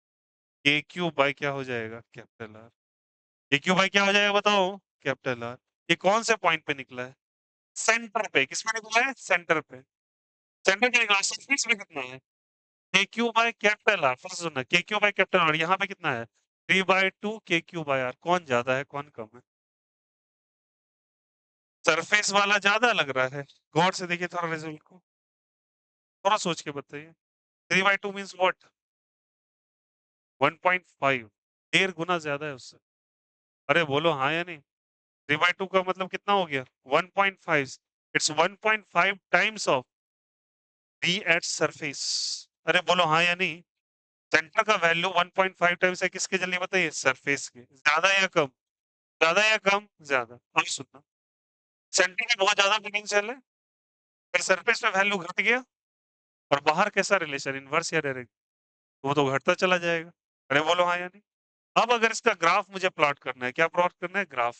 के क्यू बाय क्या हो जाएगा? Capital are. K Q by क्या हो जाएगा बताओ? Capital R. ये कौन से पॉइंट पे निकला है? सेंटर पे। किस पे निकला है? सेंटर पे। सेंटर पे निकला, सरफेस पे कितना है? K Q by capital R. First सुनना, K Q by capital are, यहाँ पे कितना है? 3/2 के क्यू बाय आर। कौन ज्यादा है कौन कम है? सरफेस वाला ज्यादा लग रहा है? गौर से देखिए थोड़ा रिजल्ट को, थोड़ा सोच के बताइए। 3/2 मीन्स व्हाट? 1.5, 1.5 गुना ज्यादा है उससे। अरे बोलो हाँ या नहीं? 3/2 का मतलब कितना हो गया? 1.5। It's 1.5 times of B at surface. अरे बोलो हाँ या नहीं? सेंटर का वैल्यू 1.5 टाइम्स है किसके जल्दी बताइए? सरफेस के। ज्यादा या कम? ज्यादा या कम? ज्यादा। अब सुनना, सेंटर में बहुत ज्यादा पोटेंशियल है, फिर सरफेस पे वैल्यू घट गया, और बाहर कैसा रिलेशन, इनवर्स या डायरेक्ट? वो तो घटता चला जाएगा। अरे बोलो हाँ या नहीं? अब अगर इसका ग्राफ मुझे प्लॉट करना है, क्या प्लॉट करना है? ग्राफ।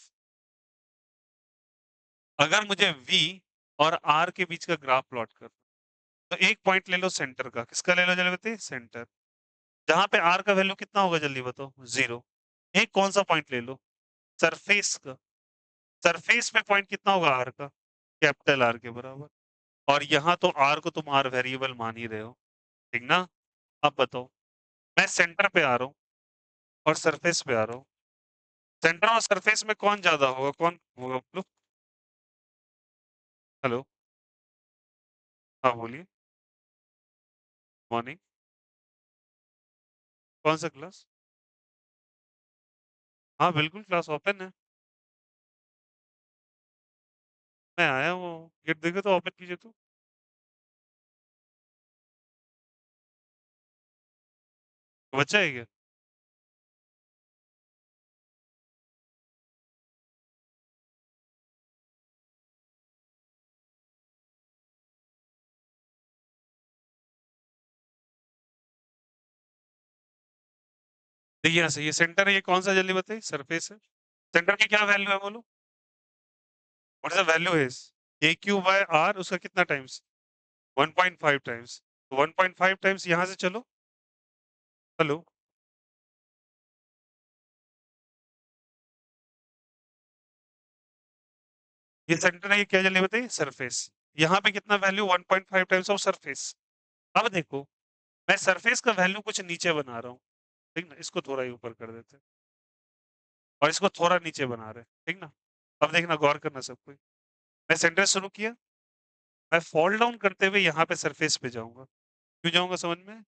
अगर मुझे V और R के बीच का ग्राफ प्लॉट करना है, तो एक पॉइंट ले लो सेंटर का। किसका ले लो जल्दी बताइए? सेंटर। जहां पे R का वैल्यू कितना होगा जल्दी बताओ? 0। एक कौन सा पॉइंट ले लो? सरफेस का। सरफेस पे पॉइंट कितना होगा R का? कैपिटल R के बराबर। और यहाँ तो R को तुम R वेरिएबल मान ही रहे हो, ठीक ना? अब बताओ, मैं सेंटर पे आ रहा हूँ और सरफेस पे आ रहा हूँ। सेंटर और सरफेस में कौन ज्यादा होगा, कौन होगा बोलो? हेलो, हाँ बोलिए। मॉर्निंग। कौन सा क्लास? हाँ बिल्कुल क्लास ओपन है। मैं आया हूँ, गेट देखे तो ओपन कीजिए तो। बच्चा है क्या? देखिए यहाँ से ये सेंटर है, ये कौन सा जल्दी बताइए? सरफेस है। सेंटर की क्या वैल्यू है बोलो? What is the value is a Q by R, उसका कितना टाइम्स? 1.5 टाइम्स। 1.5 टाइम्स यहाँ से चलो। हेलो, ये सेंटर है, ये क्या जल्दी बताइए? सरफेस। यहाँ पे कितना वैल्यू? 1.5 times of surface. अब देखो, मैं सरफेस का वैल्यू कुछ नीचे बना रहा हूँ, ठीक ना? इसको थोड़ा ही ऊपर कर देते हैं और इसको थोड़ा नीचे बना रहे हैं, ठीक ना? अब देखना, गौर करना सब कोई। मैं सेंटर शुरू किया, मैं फॉल डाउन करते हुए यहाँ पे सरफेस पे जाऊंगा। क्यों जाऊंगा समझ में?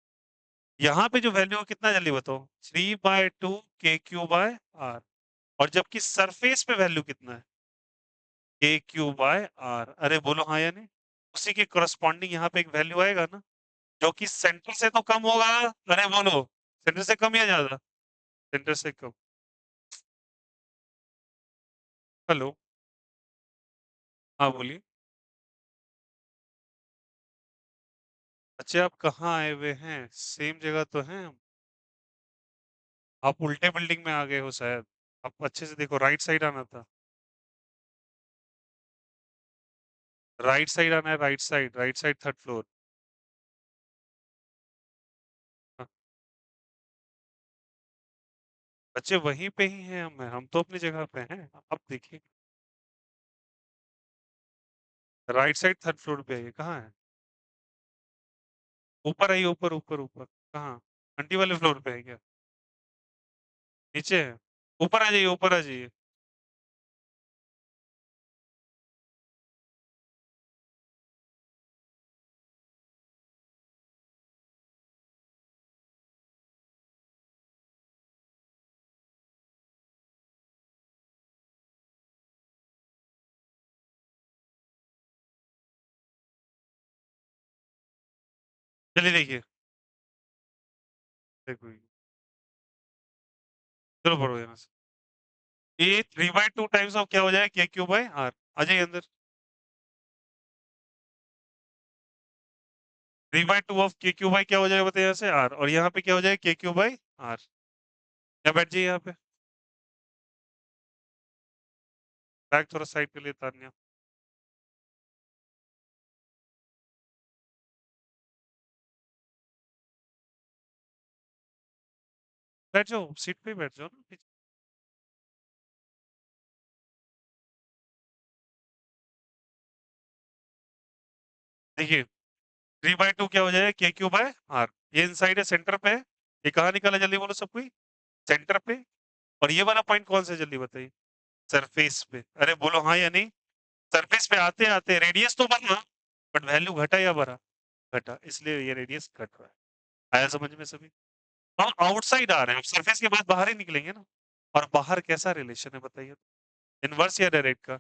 यहाँ पे जो वैल्यू है कितना जल्दी बताओ? 3/2 के क्यू बाय आर। और जबकि सरफेस पे वैल्यू कितना है? K Q by are. अरे बोलो हाँ या नहीं? उसी के करस्पॉन्डिंग यहाँ पे एक वैल्यू आएगा ना, जो कि सेंटर से तो कम होगा। अरे बोलो, सेंटर से कम या ज्यादा? सेंटर से कम। हेलो, हाँ बोलिए। अच्छा, आप कहाँ आए हुए हैं? सेम जगह तो हैं हम। आप उल्टे बिल्डिंग में आ गए हो शायद। आप अच्छे से देखो, राइट साइड आना था। राइट साइड आना है, right side, right side, third floor. बच्चे वहीं पे ही हैं, हम तो अपनी जगह पे हैं। अब देखिए, राइट साइड थर्ड फ्लोर पे है। ये कहाँ है? ऊपर आइए, ऊपर ऊपर ऊपर। कहाँ? आंटी वाले फ्लोर पे है क्या? नीचे है? ऊपर आ जाइए, ऊपर आ जाइए। चलिए देखिए, देखो चलो पढ़ो यहाँ से। ये 3/2 टाइम्स ऑफ क्या हो जाएगा? K Q by are. आ जाइए अंदर। 3/2 ऑफ के क्यू बाय क्या हो जाएगा बताइए? यहाँ से आर, और यहाँ पे क्या हो जाएगा? K Q by are. या बैठ जाइए यहाँ पे। बैग थोड़ा साइड पे लिए तान्या। बैठ जाओ, सीट पे ही बैठ जाओ ना। देखिए, 3/2 क्या हो जाएगा? K Q by are. ये इनसाइड है, सेंटर पे है। ये कहाँ निकला? जल्दी बोलो सब कोई। सेंटर पे। और ये वाला पॉइंट कौन सा जल्दी बताइए? सरफेस पे। अरे बोलो हाँ या नहीं? सरफेस पे आते आते रेडियस तो बढ़ा, बट वैल्यू घटा या बढ़ा? घटा, इसलिए ये रेडियस घट रहा है। आया समझ में सभी? हम आउटसाइड आ रहे हैं, सरफेस के बाद बाहर ही निकलेंगे ना। और बाहर कैसा रिलेशन है बताइए? इनवर्स या डायरेक्ट का?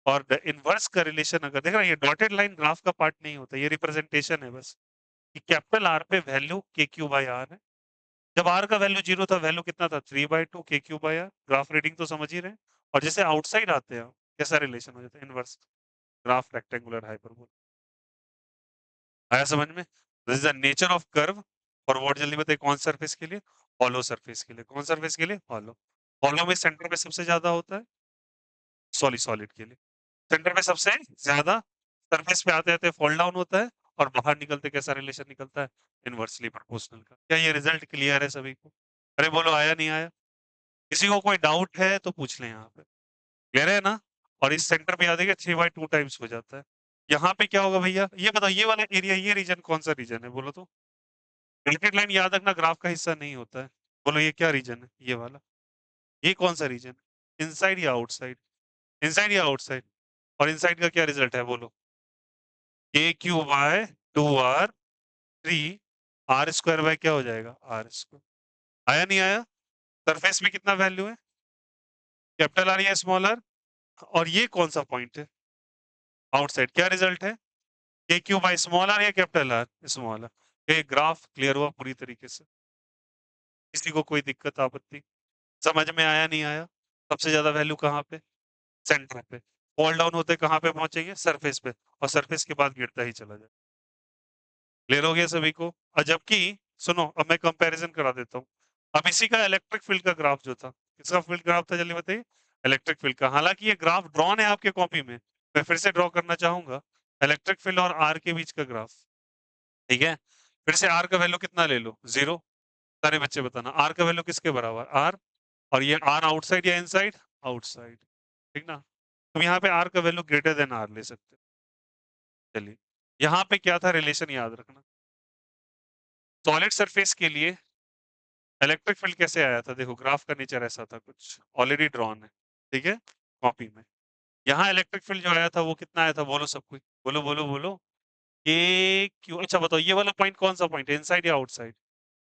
और इनवर्स का रिलेशन अगर देख रहा है, ये डॉटेड लाइन ग्राफ का पार्ट नहीं होता, ये रिप्रेजेंटेशन है बस। कि कैपिटल आर पे value K Q by are है। जब आर का वैल्यू 0 था, वैल्यू कितना था? 3/2 K Q by R. Graph reading तो समझ ही रहे हैं। और जैसे आउटसाइड आते हैं, कैसा रिलेशन हो जाता है? इनवर्स। Graph rectangular hyperbola. आया समझ में? This is the nature of curve. और व्हाट जल्दी बताइए, कौन सरफेस के लिए? हॉलो सरफेस के लिए। कौन सरफेस के लिए? हॉलो। हॉलो में सेंटर पे सबसे ज्यादा होता है, सॉलिड सॉलिड के लिए। सेंटर पे सबसे ज्यादा, सरफेस पे आते आते फॉल डाउन होता है। और बाहर निकलते कैसा रिलेशन निकलता है? इनवर्सली प्रोपोर्शनल का। क्या ये रिजल्ट क्लियर है सभी को? अरे बोलो, आया नहीं आया? किसी को कोई डाउट है तो पूछ लें यहाँ पे। क्लियर है ना? और इस सेंटर पे याद है कि 3/2 टाइम्स हो जाता है। यहाँ पे क्या होगा भैया? ये बताओ, ये वाला एरिया, ये रीजन कौन सा रीजन है बोलो तो? डॉटेड लाइन याद रखना, ग्राफ का हिस्सा नहीं होता है। बोलो ये क्या रीजन है? ये वाला। ये कौन सा रीजन? इनसाइड या आउटसाइड? इनसाइड या आउटसाइड? और इनसाइड का क्या रिजल्ट है बोलो? K Q by 2r3। R square by क्या हो जाएगा? R square. आया नहीं आया? सरफेस में कितना वैल्यू है? कैपिटल आर या स्मॉल आर? और ये कौन सा पॉइंट है? आउटसाइड क्या रिजल्ट है? K Q by small R या कैपिटल आर? Small R. ये ग्राफ क्लियर हुआ पूरी तरीके से? किसी को कोई दिक्कत आपत्ति? समझ में आया नहीं आया? सबसे ज्यादा वैल्यू कहाँ पे? सेंटर पे। फॉल डाउन होते कहाँ पे पहुंचेंगे? सरफेस पे, और सरफेस के बाद गिरता ही चला जाए। क्लियर हो गया सभी को? और जबकि सुनो, अब मैं कंपैरिजन करा देता हूँ। अब इसी का इलेक्ट्रिक फील्ड का ग्राफ जो था, किसका फील्ड ग्राफ था जल्दी बताइए? इलेक्ट्रिक फील्ड का। हालांकि ये ग्राफ ड्रॉन है आपके कॉपी में, मैं फिर से ड्रॉ करना चाहूंगा। इलेक्ट्रिक फील्ड और आर के बीच का ग्राफ, ठीक है? फिर से आर का वैल्यू कितना ले लो? 0। सारे बच्चे बताना आर का वैल्यू किसके बराबर? आर। और ये आर आउटसाइड या इनसाइड? आउटसाइड। ठीक ना? तुम यहाँ पे आर का वैल्यू ग्रेटर देन आर ले सकते हो। चलिए, यहाँ पे क्या था रिलेशन याद रखना। सॉलिड सरफेस के लिए इलेक्ट्रिक फील्ड कैसे आया था? देखो ग्राफ का नेचर ऐसा था, कुछ ऑलरेडी ड्रॉन है, ठीक है, कॉपी में। यहाँ इलेक्ट्रिक फील्ड जो आया था वो कितना आया था? बोलो सब कोई, बोलो बोलो बोलो। के क्यू, अच्छा बताओ ये वाला पॉइंट कौन सा पॉइंट है, इनसाइड या आउटसाइड?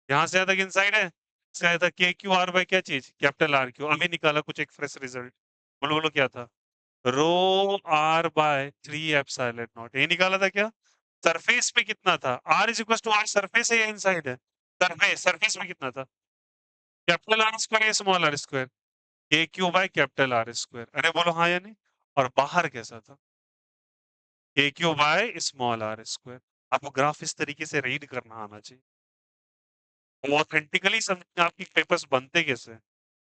यहाँ से आया था कि इनसाइड है? से आया था के क्यू आर बाय क्या चीज? Capital R Q. अभी निकाला कुछ एक फ्रेश रिजल्ट, बोलो बोलो क्या था? Rho R by 3 epsilon naught, ये निकाला था क्या? सरफेस पे कितना था? R is equal to R surface है या इनसाइड है? सरफेस, सरफेस में कितना था? कैपिटल आर स्क्वायर या small R square? K Q by capital R square. अरे बोलो हाँ या नहीं? और बाहर कैसा था? K Q by small R square. आपको ग्राफ इस तरीके से रीड करना आना चाहिए। वो ऑथेंटिकली समझना आपकी पेपर्स बनते कैसे हैं।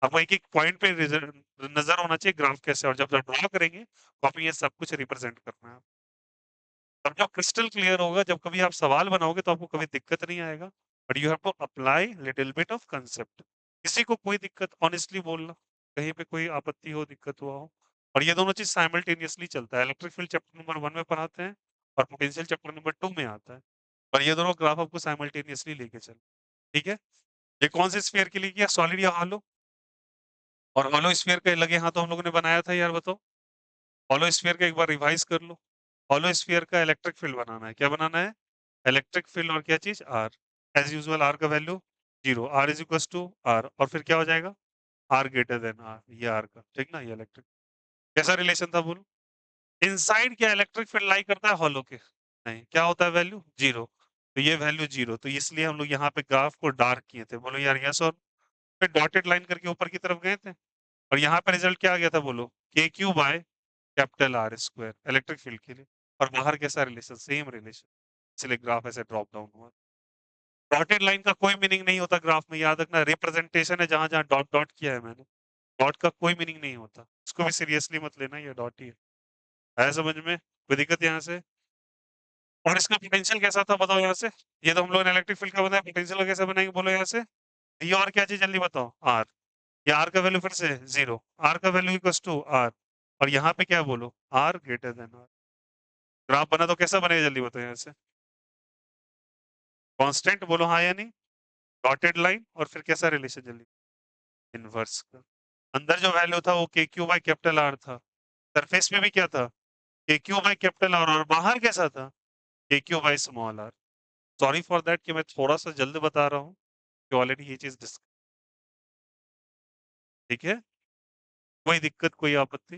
आपको एक एक पॉइंट पे नजर होना चाहिए ग्राफ कैसे, और जब ड्रॉ करेंगे तो आपको ये सब कुछ रिप्रेजेंट करना है। तब जब क्रिस्टल क्लियर होगा, जब कभी आप सवाल बनाओगे तो आपको कभी दिक्कत नहीं आएगा। But you have to apply little bit of concept. किसी को कोई दिक्कत ऑनेस्टली बोलना, कहीं पे कोई आपत्ति हो, दिक्कत हुआ हो। और ये दोनों चीज साइमल्टेनियसली चलता है। इलेक्ट्रिक फील्ड चैप्टर नंबर 1 में पढ़ाते हैं और पोटेंशियल चैप्टर नंबर 2 में आता है। और ये दोनों ग्राफ आपको साइमल्टेनियसली लेके चल, ठीक है? ये कौन से स्फीयर के लिए किया, सॉलिड या हॉलो? और हॉलो स्फीयर के लगे हाथ तो हम लोगों ने बनाया था यार, बताओ। हॉलो स्फीयर का एक बार रिवाइज कर लो। हॉलो स्फीयर का इलेक्ट्रिक फील्ड बनाना है, क्या बनाना है? इलेक्ट्रिक फील्ड और क्या चीज? आर। एज यूजुअल आर का value 0, R is equal to R, और फिर क्या हो जाएगा? आर ग्रेटर देन आर, ये आर का, ठीक ना? ये इलेक्ट्रिक, कैसा रिलेशन था बोलो? इनसाइड क्या इलेक्ट्रिक फील्ड लाई करता है हॉलो के? नहीं, क्या होता है वैल्यू? 0। तो ये वैल्यू 0, तो इसलिए हम लोग यहाँ पे ग्राफ को डार्क किए थे। बोलो यार यस, और फिर डॉटेड लाइन करके ऊपर की तरफ गए थे। और यहाँ पे रिजल्ट क्या आ गया था बोलो? K Q by capital R square electric field के लिए। और बाहर कैसा रिलेशन? Same relation. इसलिए ग्राफ ऐसे ड्रॉप डाउन हुआ। डॉटेड लाइन का कोई मीनिंग नहीं होता ग्राफ में, याद रखना। रिप्रेजेंटेशन है, जहां जहां डॉट डॉट किया है मैंने। डॉट का कोई मीनिंग नहीं होता, इसको भी सीरियसली मत लेना, ये डॉट ही है। आया समझ में? कोई दिक्कत यहाँ से? और इसका पोटेंशियल कैसा था बताओ यहाँ से? ये तो हम लोग ने इलेक्ट्रिक फील्ड का बताया, पोटेंशियल कैसे बनाएंगे बोलो यहाँ से? ये और क्या चीज जल्दी बताओ? आर। या आर का वैल्यू फिर से 0, आर का वैल्यू इक्वल टू आर। और यहाँ पे क्या बोलो? R greater than R. Graph बना तो कैसा बनेगा जल्दी बताओ यहाँ से? कांस्टेंट, बोलो हाँ या नहीं? डॉटेड लाइन, और फिर कैसा रिलेशन जल्दी? इनवर्स का। अंदर जो वैल्यू था वो के क्यू बाई कैपिटल आर था। सरफेस में भी क्या था? K Q by capital R, और बाहर कैसा था? K Q by small R. Sorry for that कि मैं थोड़ा सा जल्द बता रहा हूँ, कि ऑलरेडी ये चीज ठीक है। कोई दिक्कत, कोई आपत्ति?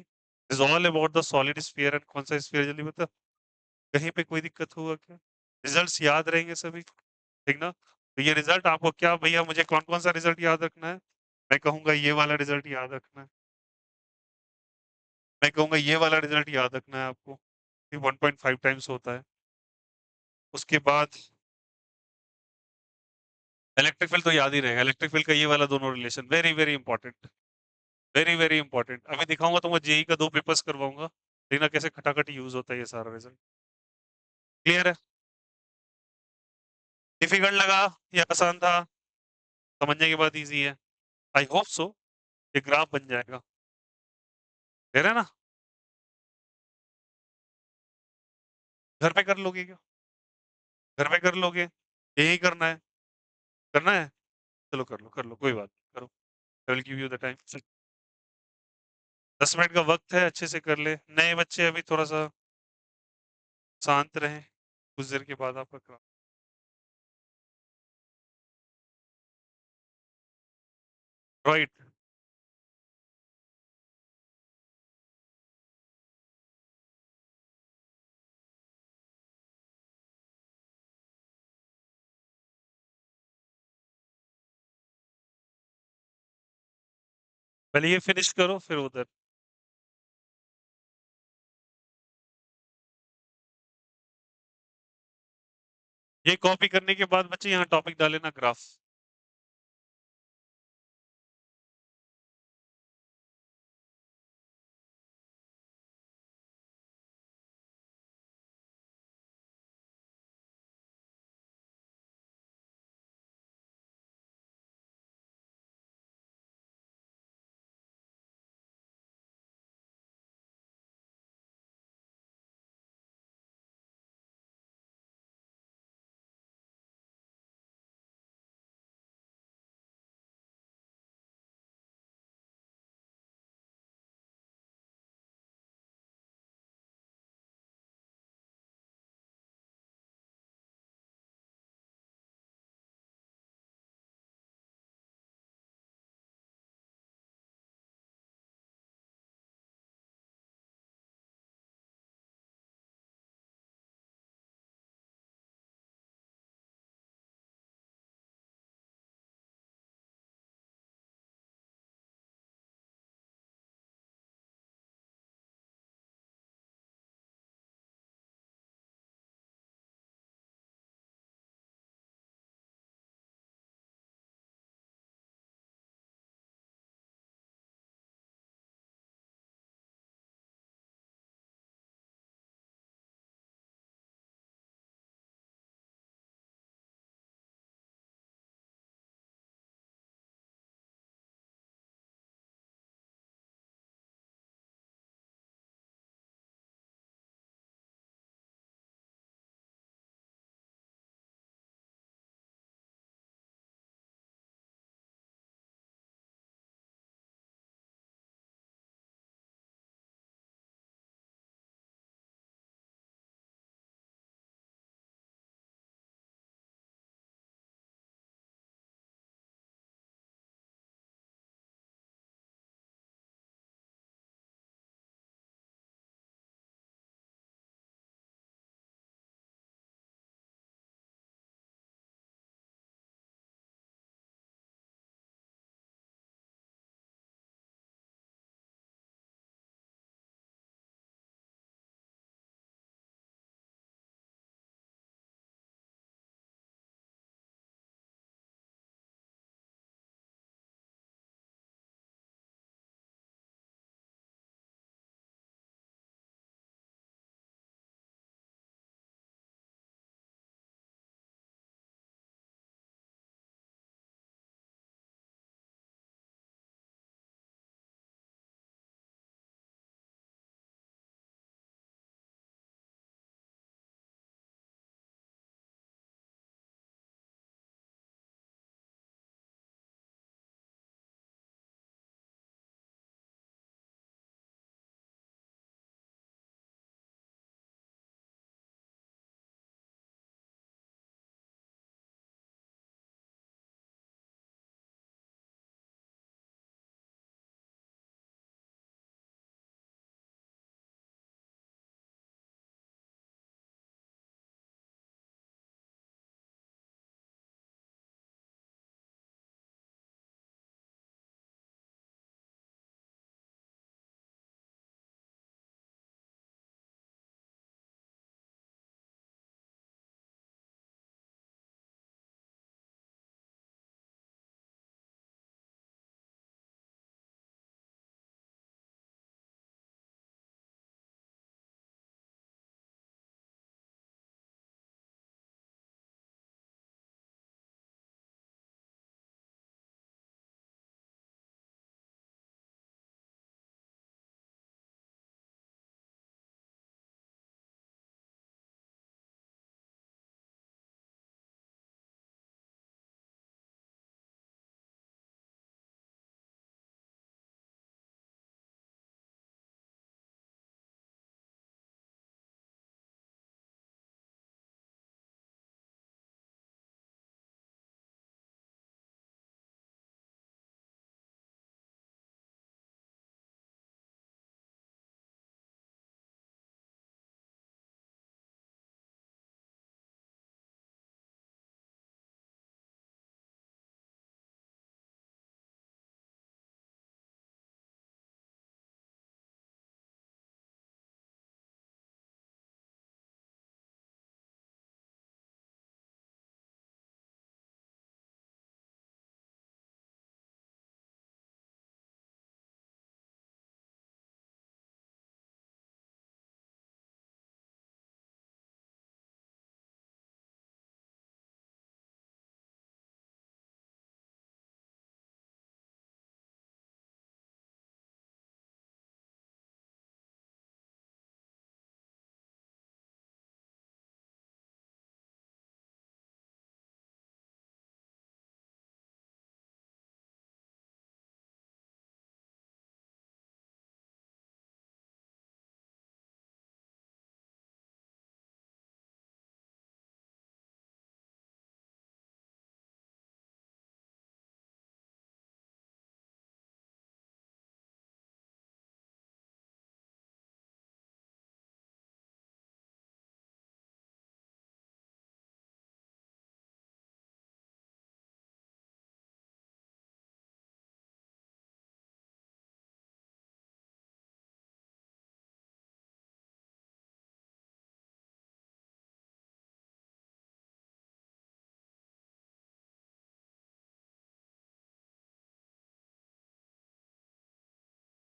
Is all about the solid sphere and कौन सा स्फीयर जल्दी बता। कहीं पे कोई दिक्कत होगा क्या? रिजल्ट्स याद रहेंगे सभी, ठीक ना? तो ये रिजल्ट आपको क्या भैया, मुझे कौन कौन सा रिजल्ट याद रखना है? मैं कहूंगा ये वाला रिजल्ट याद रखना है। मैं कहूंगा ये वाला रिजल्ट याद रखना है आपको, 1.5 टाइम्स होता है। उसके बाद इलेक्ट्रिक फील्ड तो याद ही रहेगा। इलेक्ट्रिक फील्ड का ये वाला दोनों relation very very important, very very important. अभी दिखाऊंगा तुमको, जेई का 2 पेपर्स करवाऊंगा, देखना कैसे खटाखट यूज होता है ये सारा रिजल्ट। क्लियर है? डिफिकल्ट लगा या आसान था? समझने के बाद इजी है? I hope so. ये ग्राफ बन जाएगा, कह रहे ना? घर पे कर लोगे क्या? घर पे कर लोगे? यही करना है? करना है? चलो कर लो कर लो, कोई बात नहीं, करो। I will give you the time. 10 minute का वक्त है, अच्छे से कर ले। नए बच्चे अभी थोड़ा सा शांत रहें, कुछ देर के बाद आपका क्लास। राइट। पहले ये फिनिश करो फिर उधर। ये कॉपी करने के बाद बच्चे यहाँ टॉपिक डाले ना ग्राफ।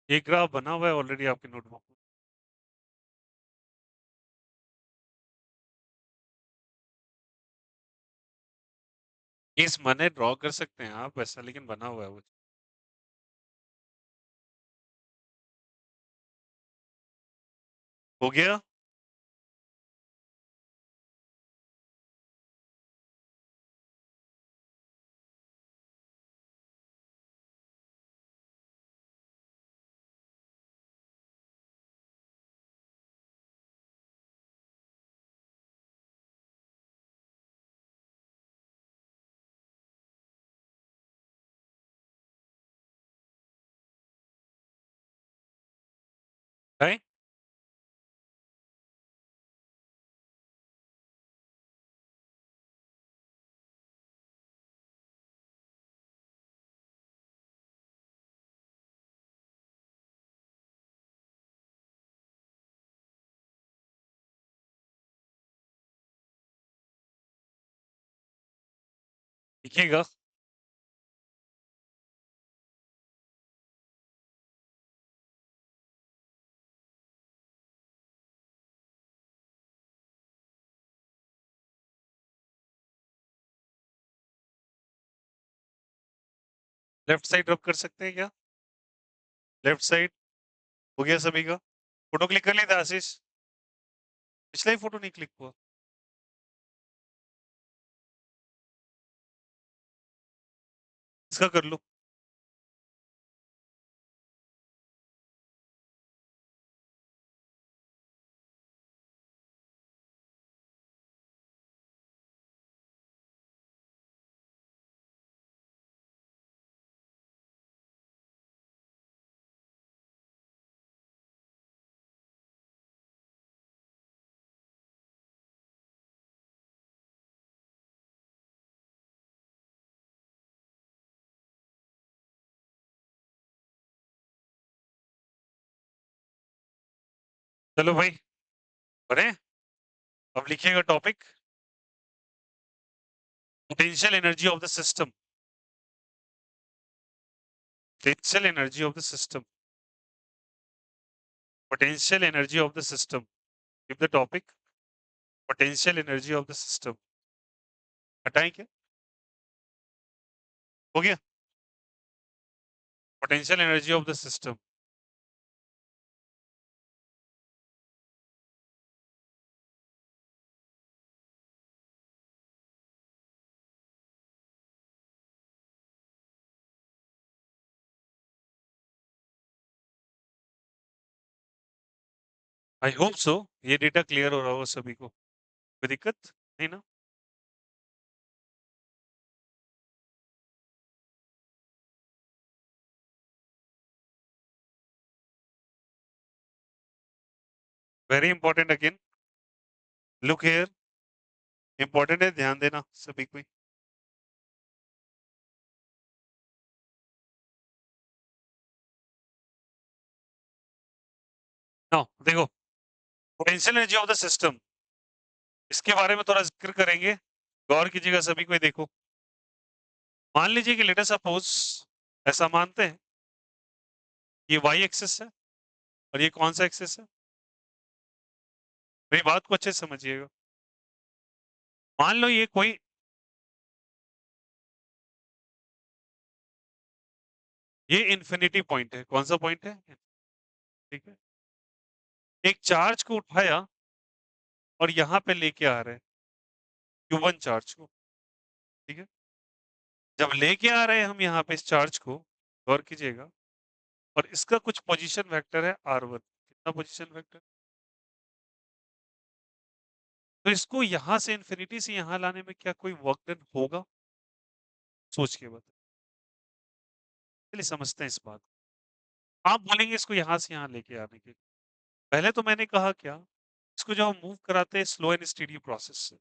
ये ग्राफ बना हुआ है ऑलरेडी आपके नोटबुक में। इस मने ड्रॉ कर सकते हैं आप वैसा, लेकिन बना हुआ है वो। हो गया? है? दिखेगा? लेफ्ट साइड रब कर सकते हैं क्या? लेफ्ट साइड हो गया सभी का? फोटो क्लिक कर लिया था आशीष? पिछला ही फोटो नहीं क्लिक हुआ। इसका कर लो। चलो भाई, बने? अब लिखिएगा topic, potential energy of the system. Potential energy of the system. Potential energy of the system. Give the topic, potential energy of the system. हटाएं क्या? हो गया? Potential energy of the system. I hope so ये data clear हो रहा होगा सभी को। कोई दिक्कत नहीं ना? Very important again, look here, important है, ध्यान देना सभी को। नो देखो, potential energy of the system, इसके बारे में थोड़ा जिक्र करेंगे, गौर कीजिएगा सभी को। देखो, मान लीजिए कि लेट अस सपोज, ऐसा मानते हैं ये वाई एक्सिस है और ये कौन सा एक्सिस है? मेरी बात को अच्छे से समझिएगा। मान लो ये कोई, ये इंफिनिटी पॉइंट है। कौन सा पॉइंट है? ठीक है, एक चार्ज को उठाया और यहां पे लेके आ रहे हैं Q1 चार्ज को। ठीक है, जब लेके आ रहे हैं हम यहाँ पे इस चार्ज को, गौर कीजिएगा, और इसका कुछ पोजीशन वेक्टर है R1। कितना पोजीशन वेक्टर? तो इसको यहां से इंफिनिटी से यहां लाने में क्या कोई वर्क डन होगा? सोच के बता, चलिए समझते हैं इस बात को। आप बोलेंगे इसको यहां से यहां लेके आने के, पहले तो मैंने कहा क्या, इसको जब हम मूव कराते हैं स्लो एंड स्टेडी प्रोसेस से,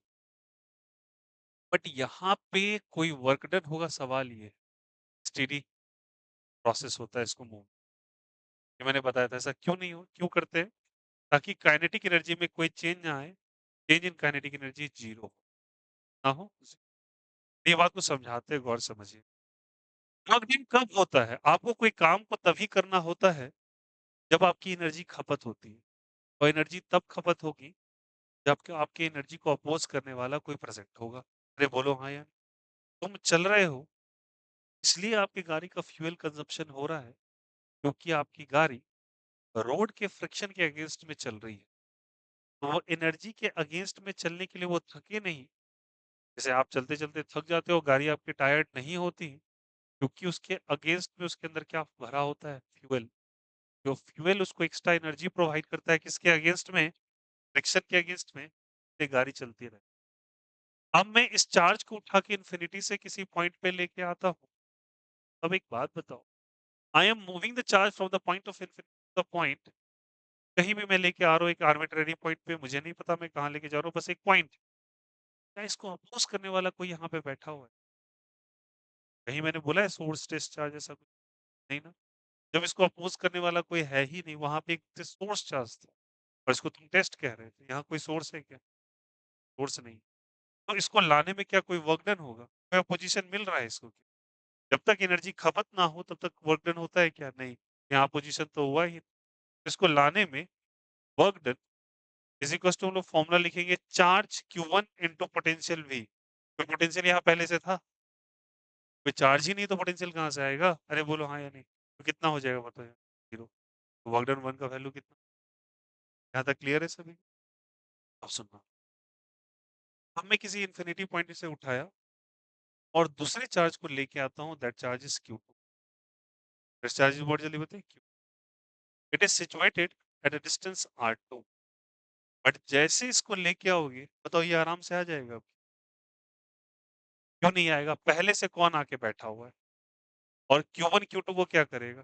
बट यहाँ पे कोई वर्क डन होगा? सवाल ये, स्टेडी प्रोसेस होता है इसको मूव, ये मैंने बताया था। ऐसा क्यों नहीं हो, क्यों करते हैं? ताकि काइनेटिक एनर्जी में कोई चेंज ना आए, change in kinetic energy zero ना हो। ये बात को समझाते हैं, गौर समझिए। वर्क डन कब होता है? आपको कोई काम को तभी करना होता है जब आपकी एनर्जी खपत होती है और एनर्जी तब खपत होगी जब कि आपकी एनर्जी को अपोज करने वाला कोई प्रेजेंट होगा। अरे बोलो हाँ या नहीं? तुम चल रहे हो इसलिए आपकी गाड़ी का फ्यूल कंजप्शन हो रहा है क्योंकि आपकी गाड़ी रोड के फ्रिक्शन के अगेंस्ट में चल रही है। तो वो एनर्जी के अगेंस्ट में चलने के लिए वो थके नहीं। जैसे आप चलते-चलते थक जाते हो, गाड़ी आपकी टायर्ड नहीं होती क्योंकि उसके अगेंस्ट में उसके अंदर क्या भरा होता है? फ्यूल। जो फ्यूल उसको एक्स्ट्रा एनर्जी प्रोवाइड करता है किसके अगेंस्ट में? फ्रिक्शन के अगेंस्ट में, ये गाड़ी चलती रहे। अब मैं इस चार्ज को उठा के इन्फिनिटी से किसी पॉइंट पे लेके आता हूँ। अब एक बात बताओ, I am moving the charge from the point of infinity to the point. कहीं भी मैं लेके आ रहा हूँ एक आर्बिट्रेरी पॉइंट पे, मुझे नहीं पता मैं कहाँ लेके जा रहा हूँ, बस एक पॉइंट। क्या इसको अपोज़ करने वाला कोई यहाँ पे बैठा हुआ है? कहीं मैंने बोला है सोर्स टेस्ट चार्ज ऐसा कुछ? नहीं ना? जब इसको अपोज़ करने वाला कोई है ही नहीं, वहाँ पे एक सोर्स चार्ज था और इसको तुम टेस्ट कह रहे थे। यहाँ कोई सोर्स है क्या? सोर्स नहीं। तो इसको लाने में क्या कोई वर्क डन होगा? कोई अपोज़िशन मिल रहा है इसको? जब तक एनर्जी खपत ना हो तब तक वर्क डन होता है क्या? नहीं। यहाँ अपोज़िशन तो हुआ ही नहीं। इसको लाने में work done is equals to हम लोग फ़ॉर्मूला लिखेंगे charge Q1 into potential V। तो पोटेंशियल यहाँ पहले से था। कोई चार्ज ही नहीं तो पोटेंशियल कहाँ से आएगा? अरे बोलो हाँ या नहीं? तो कितना हो जाएगा बताओ यार? 0। तो वर्क डन 1 का वैल्यू कितना? यहाँ तक क्लियर है सभी? अब सुनना। अब मैं किसी इन्फिनिटी पॉइंट से उठाया और दूसरे चार्ज को लेके आता हूँ that charge is Q2। This charge is what जल्दी बताइए? Q। It is situated at a distance R2। But जैसे इसको लेके आओगे, बताओ ये आराम से आ जाएगा? क्यों नहीं आएगा? पहले से कौन आके बैठा हुआ है? और Q1 Q2 को क्या करेगा?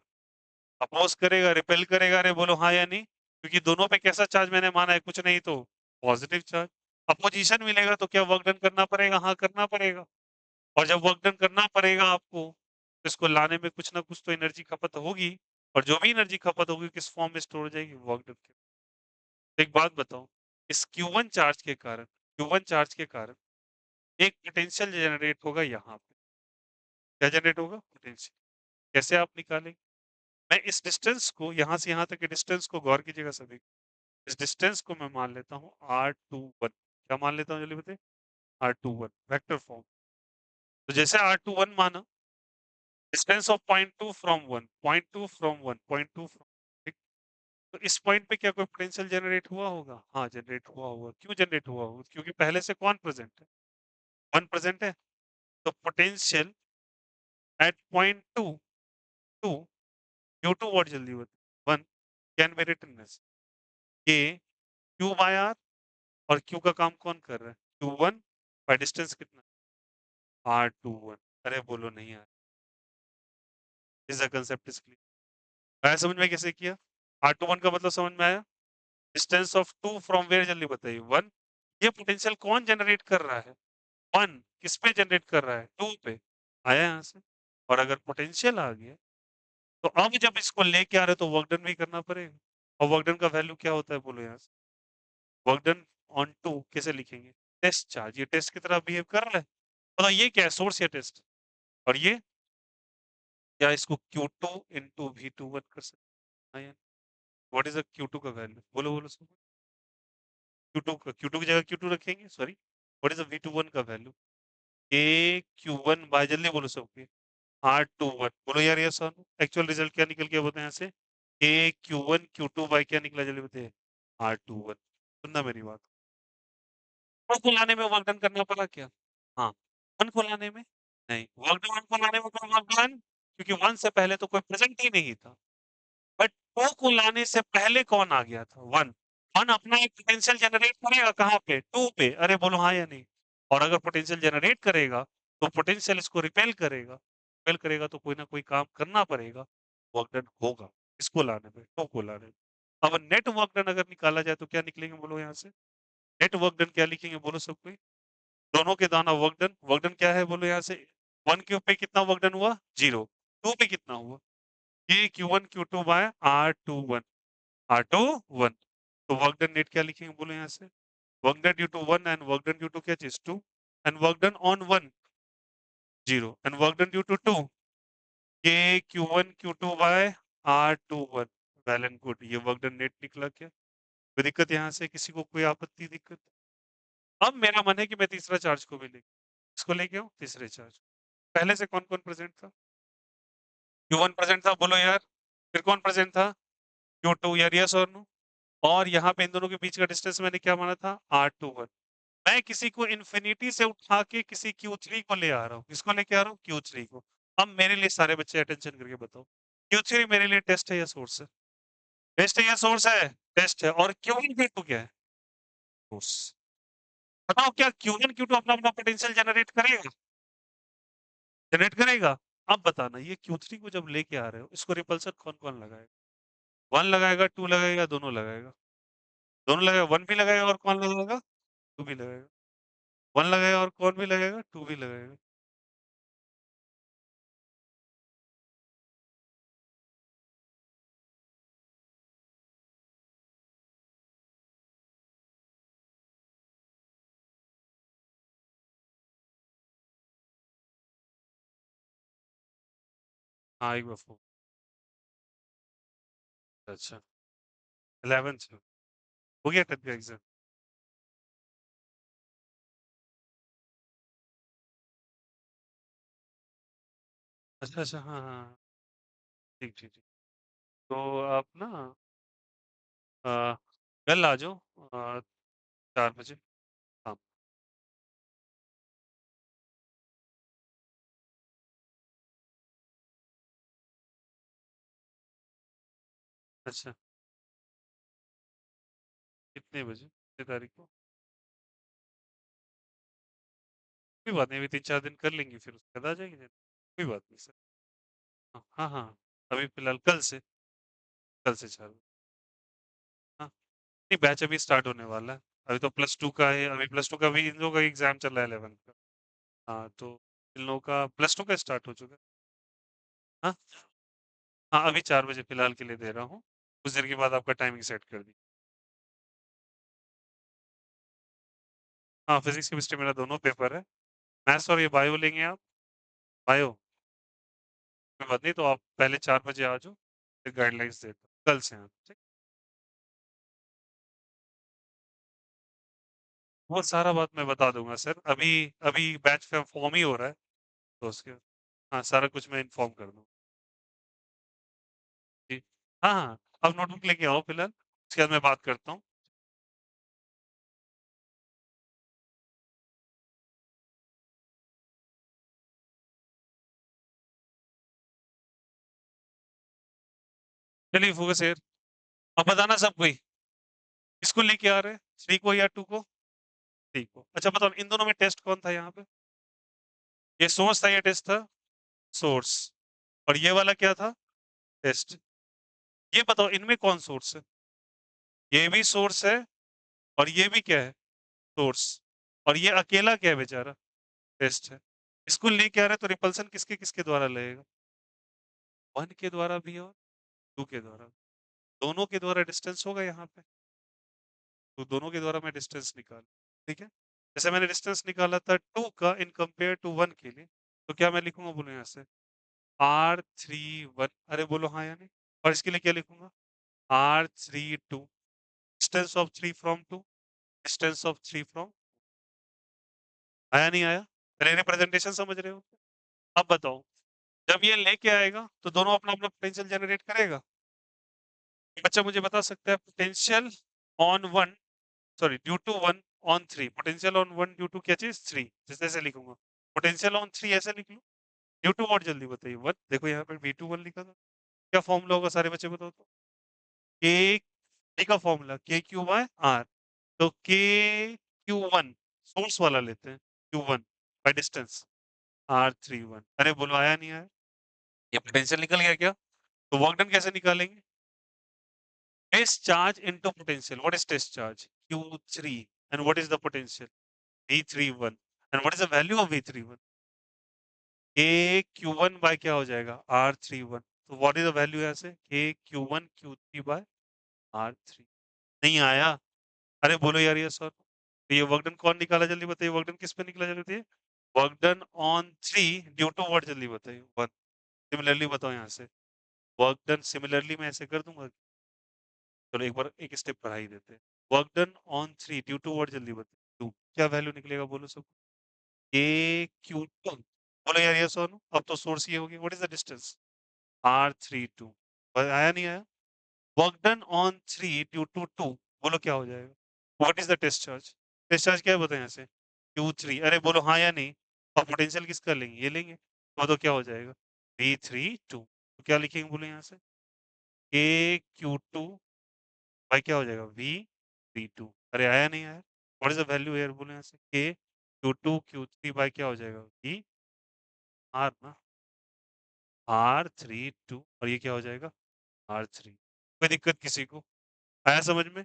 अपोज़ करेगा, रिपेल करेगा? अरे बोलो हाँ या नहीं? क्योंकि दोनों पे कैसा चार्ज मैंने माना है? कुछ नहीं तो पॉजिटिव चार्ज। अपोज़िशन मिलेगा तो क्या वर्क डन करना पड़ेगा? हाँ, करना पड़ेगा। और जब वर्क डन करना पड़ेगा आपको, तो इसको लाने में कुछ ना कुछ तो एनर्जी खपत होगी और जो भी एनर्जी खपत होगी किस फॉर्म में स्टोर हो जाएगी? वर्क डन के। तो एक बात बताओ, इस Q1 चार्ज के कारण एक पोटेंशियल जनरेट होगा यहाँ पे। क्या जनरेट होगा? पोटेंशियल। कैसे आप निकालेंगे? मैं इस डिस्टेंस को यहाँ से यहाँ तक के डिस्टेंस को गौर कीजिएगा सभी। इस डिस्टेंस को मैं मान लेता हूँ R21। क्या मान लेता हूँ जल्दी बताइए? R21 vector form. तो जैसे R21 माना, distance of point 2 from 1, point 2 from 1, point 2 from, ठीक। तो इस पॉइंट पे क्या कोई पोटेंशियल जनरेट हुआ होगा? हाँ, जनरेट हुआ होगा। क्यों जनरेट हुआ होगा? क्योंकि पहले से कौन प्रेजेंट है? 1 प्रेजेंट है। तो potential at point 2, 2 Q2 what जल्दी बताइए? 1 can be written as K Q by R। और Q का काम कौन कर रहा है? Q1 बाय डिस्टेंस कितना? R21। अरे बोलो नहीं यार। Is the concept is clear. आया समझ में कैसे किया? R21 का मतलब समझ में आया? डिस्टेंस ऑफ 2 फ्रॉम वेयर जल्दी बताइए? 1। ये पोटेंशियल कौन जनरेट कर रहा है? 1 किस पे जनरेट कर रहा है? 2 पे। आया यहाँ से? और अगर पोटेंशियल आ गया, तो अब जब इसको लेके आ रहे हो तो वर्क डन भी करना पड़ेगा। और वर्क डन का वैल्यू क्या होता है बोलो यहाँ से? वर्क डन ऑन 2 कैसे लिखेंगे? Test charge. ये टेस्ट की तरह बिहेव कर रहा है। बताओ ये क्या है? सोर्स या टेस्ट? और ये क्या इसको Q2 इंटू V21 कर सकते हैं? व्हाट इज द Q2 का वैल्यू? बोलो बोलो सब। Q2 की जगह Q2 रखेंगे, sorry. What is the V21 का वैल्यू? A Q1 बाय जल्दी बोलो सबके। R21 बोलो यार ये सर एक्चुअल रिजल्ट क्या निकल के बताए यहाँ से? A Q1 Q2 बाय क्या निकला जल्दी बताइए? R21। सुनना मेरी बात। वन को लाने में वर्क डन करना पड़ा क्या? हाँ। वन को लाने में? नहीं। वर्क डन वन को लाने में कोई वर्क डन? क्योंकि 1 से पहले तो कोई प्रेजेंट ही नहीं था। बट 2 को लाने से पहले कौन आ गया था? 1। 1 अपना एक पोटेंशियल जनरेट करेगा कहाँ पे? 2 पे। अरे बोलो हाँ या नहीं? और अगर पोटेंशियल जनरेट करेगा, तो पोटेंशियल इसको रिपेल करेगा। रिपेल करेगा तो कोई ना कोई काम करना पड़ेगा। वर्क डन होगा। इसको लाने में, 2 को लाने में। अब नेट वर्क डन अगर निकाला जाए तो क्या निकलेंगे बोलो यहाँ से? नेट वर्क डन क्या लिखेंगे बोलो सब कोई? दोनों के दाना वर्क डन क्या है बोलो यहाँ से? 1 क्यूब पे कितना वर्क डन हुआ? 0। 2 पे कितना हुआ? ये Q1 Q2 by R21। R21। तो वर्क डन नेट क्या लिखेंगे बोलो यहाँ से? Work done due to 1 and work done due to क्या चीज? 2 and work done on 1 0 and work done due to 2 K Q1 Q2 by R21। Well and good, ये work done net निकला क्या? कोई दिक्कत यहाँ से, किसी को कोई आपत्ति दिक्कत? अब मेरा मन है कि मैं तीसरा चार्ज को भी इसको लेके आऊँ तीसरे चार्ज। पहले से कौन-कौन प्रेज़ेंट था? Q1 प्रेज़ेंट था, बोलो यार। फिर कौन प्रेज़ेंट था? Q2 यार, येस और नो? और यहाँ पे इन दोनों के बीच का डिस्टेंस मैंने क्या माना था? R21। मैं किसी को इन्फिनिटी से उठा के किसी Q3 को ले आ रहा हूँ। किसको लेके आ रहा हूँ? Q3 को। अब मेरे लिए सारे बच्चे अटेंशन करके बताओ। Q3 मेरे लिए टेस्ट है या सोर्स है? टेस्ट है या सोर्स है? टेस्ट है। और Q1 Q2 क्या है? सोर्स। बताओ क्या Q1 Q2 अपना-अपना पोटेंशियल जनरेट करेगा? जनरेट करेगा? अब बताना ये Q3 को जब लेके आ रहे हो, इसको रिपल्सन कौन-कौन लगाएगा? 1 लगाएगा, 2 लगाएगा, दोनों लगाएगा? दोनों लगाएगा, 1 भी लगाएगा और कौन लगाएगा? 2 भी लगाएगा। 1 लगाएगा और कौन भी लगाएगा? 2 भी लगाएगा। हाँ, एक बार अच्छा, 11th में। हो गया 10th का एग्ज़ाम? अच्छा, अच्छा, हाँ, हाँ, हाँ। ठीक, ठीक, ठीक। तो आप ना अ, कल आ जाओ 4 बजे। हाँ, अच्छा, कितने बजे? कितनी तारीख को? कोई बात नहीं, अभी 3-4 दिन कर लेंगे, फिर उसके बाद आ जाएँगे। कोई बात नहीं सर। हाँ, हाँ, हाँ। अभी फ़िलहाल कल से 4 हाँ, नहीं बैच अभी स्टार्ट होने वाला है। अभी तो +2 का है, अभी +2 का भी इन लोगों का एग्ज़ाम चल रहा है 11th का। हाँ, तो इन लोगों का +2 का स्टार्ट हो चुका है। हाँ? हाँ, अभी 4 बजे फ़िलहाल के लिए दे रहा हूँ। कुछ देर के बाद आपका टाइमिंग सेट कर दी। हाँ, फिज़िक्स, केमिस्ट्री मेरा दोनों पेपर है। मैथ्स और ये बायो लेंगे आप? बायो? कोई बात नहीं, तो आप पहले 4 बजे आ जाओ, फिर गाइडलाइंस देता हूँ। कल से आप, ठीक? वो सारा बात मैं बता दूँगा सर। अभी अभी बैच का फॉर्म ही हो रहा है, तो उसके हाँ, सारा कुछ मैं इन्फॉर्म कर दूँ। जी। हाँ, हाँ, आप नोटबुक लेके आओ फ़िलहाल, उसके बाद मैं बात करता हूँ। चलिए फोकस हियर। अब बताना सब कोई, किसको लेके आ रहे हैं? 3 को या 2 को? 3 को। अच्छा बताओ इन दोनों में टेस्ट कौन था यहाँ पे? ये सोर्स था या टेस्ट था? सोर्स। और ये वाला क्या था? टेस्ट। ये बताओ इनमें कौन सोर्स है? ये भी सोर्स है और ये भी क्या है? सोर्स। और ये अकेला क्या है बेचारा? टेस्ट है। इसको लेके आ रहा है तो रिपल्सन किसके-किसके द्वारा लगेगा? 1 के द्वारा भी और 2 के द्वारा। दोनों के द्वारा डिस्टेंस होगा यहाँ पे। तो दोनों के द्वारा मैं डिस्टेंस निकाल ठीक है? जैसे मैंने डिस्टेंस निकाला था 2 का इन कंपेयर टू 1 के लिए, तो क्या मैं लिखूँगा बोलो यहाँ से? R31 अरे बोलो हाँ या नहीं? और इसके लिए क्या लिखूँगा? R32 distance of 3 from 2 distance of 3 from आया नहीं आया? मेरे रिप्रेजेंटेशन समझ रहे हो? अब बताओ, जब ये लेके आएगा तो दोनों अपना-अपना पोटेंशियल जनरेट करेगा? बच्चा मुझे बता सकता है potential on 1 sorry due to 1 on 3 potential on 1 due to क्या चीज़? 3 जैसे ऐसे लिखूँगा। पोटेंशियल ऑन 3 ऐसे लिख लूँ? ड्यू टू व्हाट जल्दी बताइए? 1 देखो यहाँ पे V21 लिखा था। क्या फ़ॉर्मूला होगा सारे बच्चे बताओ तो? K K का फ़ॉर्मूला K/Q/R तो K/Q1 सोर्स वाला लेते हैं Q1 बाय डिस्टेंस R31 अरे बोलो आया नहीं आया? ये पोटेंशियल निकल गया क्या? तो वर्क डन कैसे निकालेंगे? Test charge into potential. What is test charge? Q3. And what is the potential? V31. And what is the value of V31? K Q1 by क्या हो जाएगा? R31. तो what is the value यहाँ से? K Q1 Q3 by R3. नहीं आया? अरे बोलो यार ये सर। तो ये वर्क डन कौन निकाला जल्दी बताइए? वर्क डन किस पे निकला जल्दी बताइए? Work done on 3 due to what जल्दी बताइए? 1. सिमिलरली बताओ यहाँ से। वर्क डन सिमिलरली मैं ऐसे कर दूंगा? चलो एक बार एक स्टेप बढ़ा ही देते हैं। Work done on 3 due to what जल्दी बताओ? 2 क्या वैल्यू निकलेगा बोलो सब? ए क्यू 2 बोलो यार यस और नो? अब तो सोर्स ये हो गया। What is the distance? R32 आया नहीं आया? Work done on 3 due to 2 बोलो क्या हो जाएगा? What is the test charge? Test charge क्या है बताएं यहाँ से? Q3 अरे बोलो हाँ या नहीं? और पोटेंशियल किसका लेंगे? ये लेंगे। तो क्या हो जाएगा? V32 तो क्या लिखेंगे बोलो यहाँ से? KQ2 बाय क्या हो जाएगा? V32 अरे आया नहीं आया? What is the value here बोलो यहाँ से? KQ2 Q3 बाय क्या हो जाएगा? V R ना R32 और ये क्या हो जाएगा? R3 कोई दिक्कत किसी को? आया समझ में?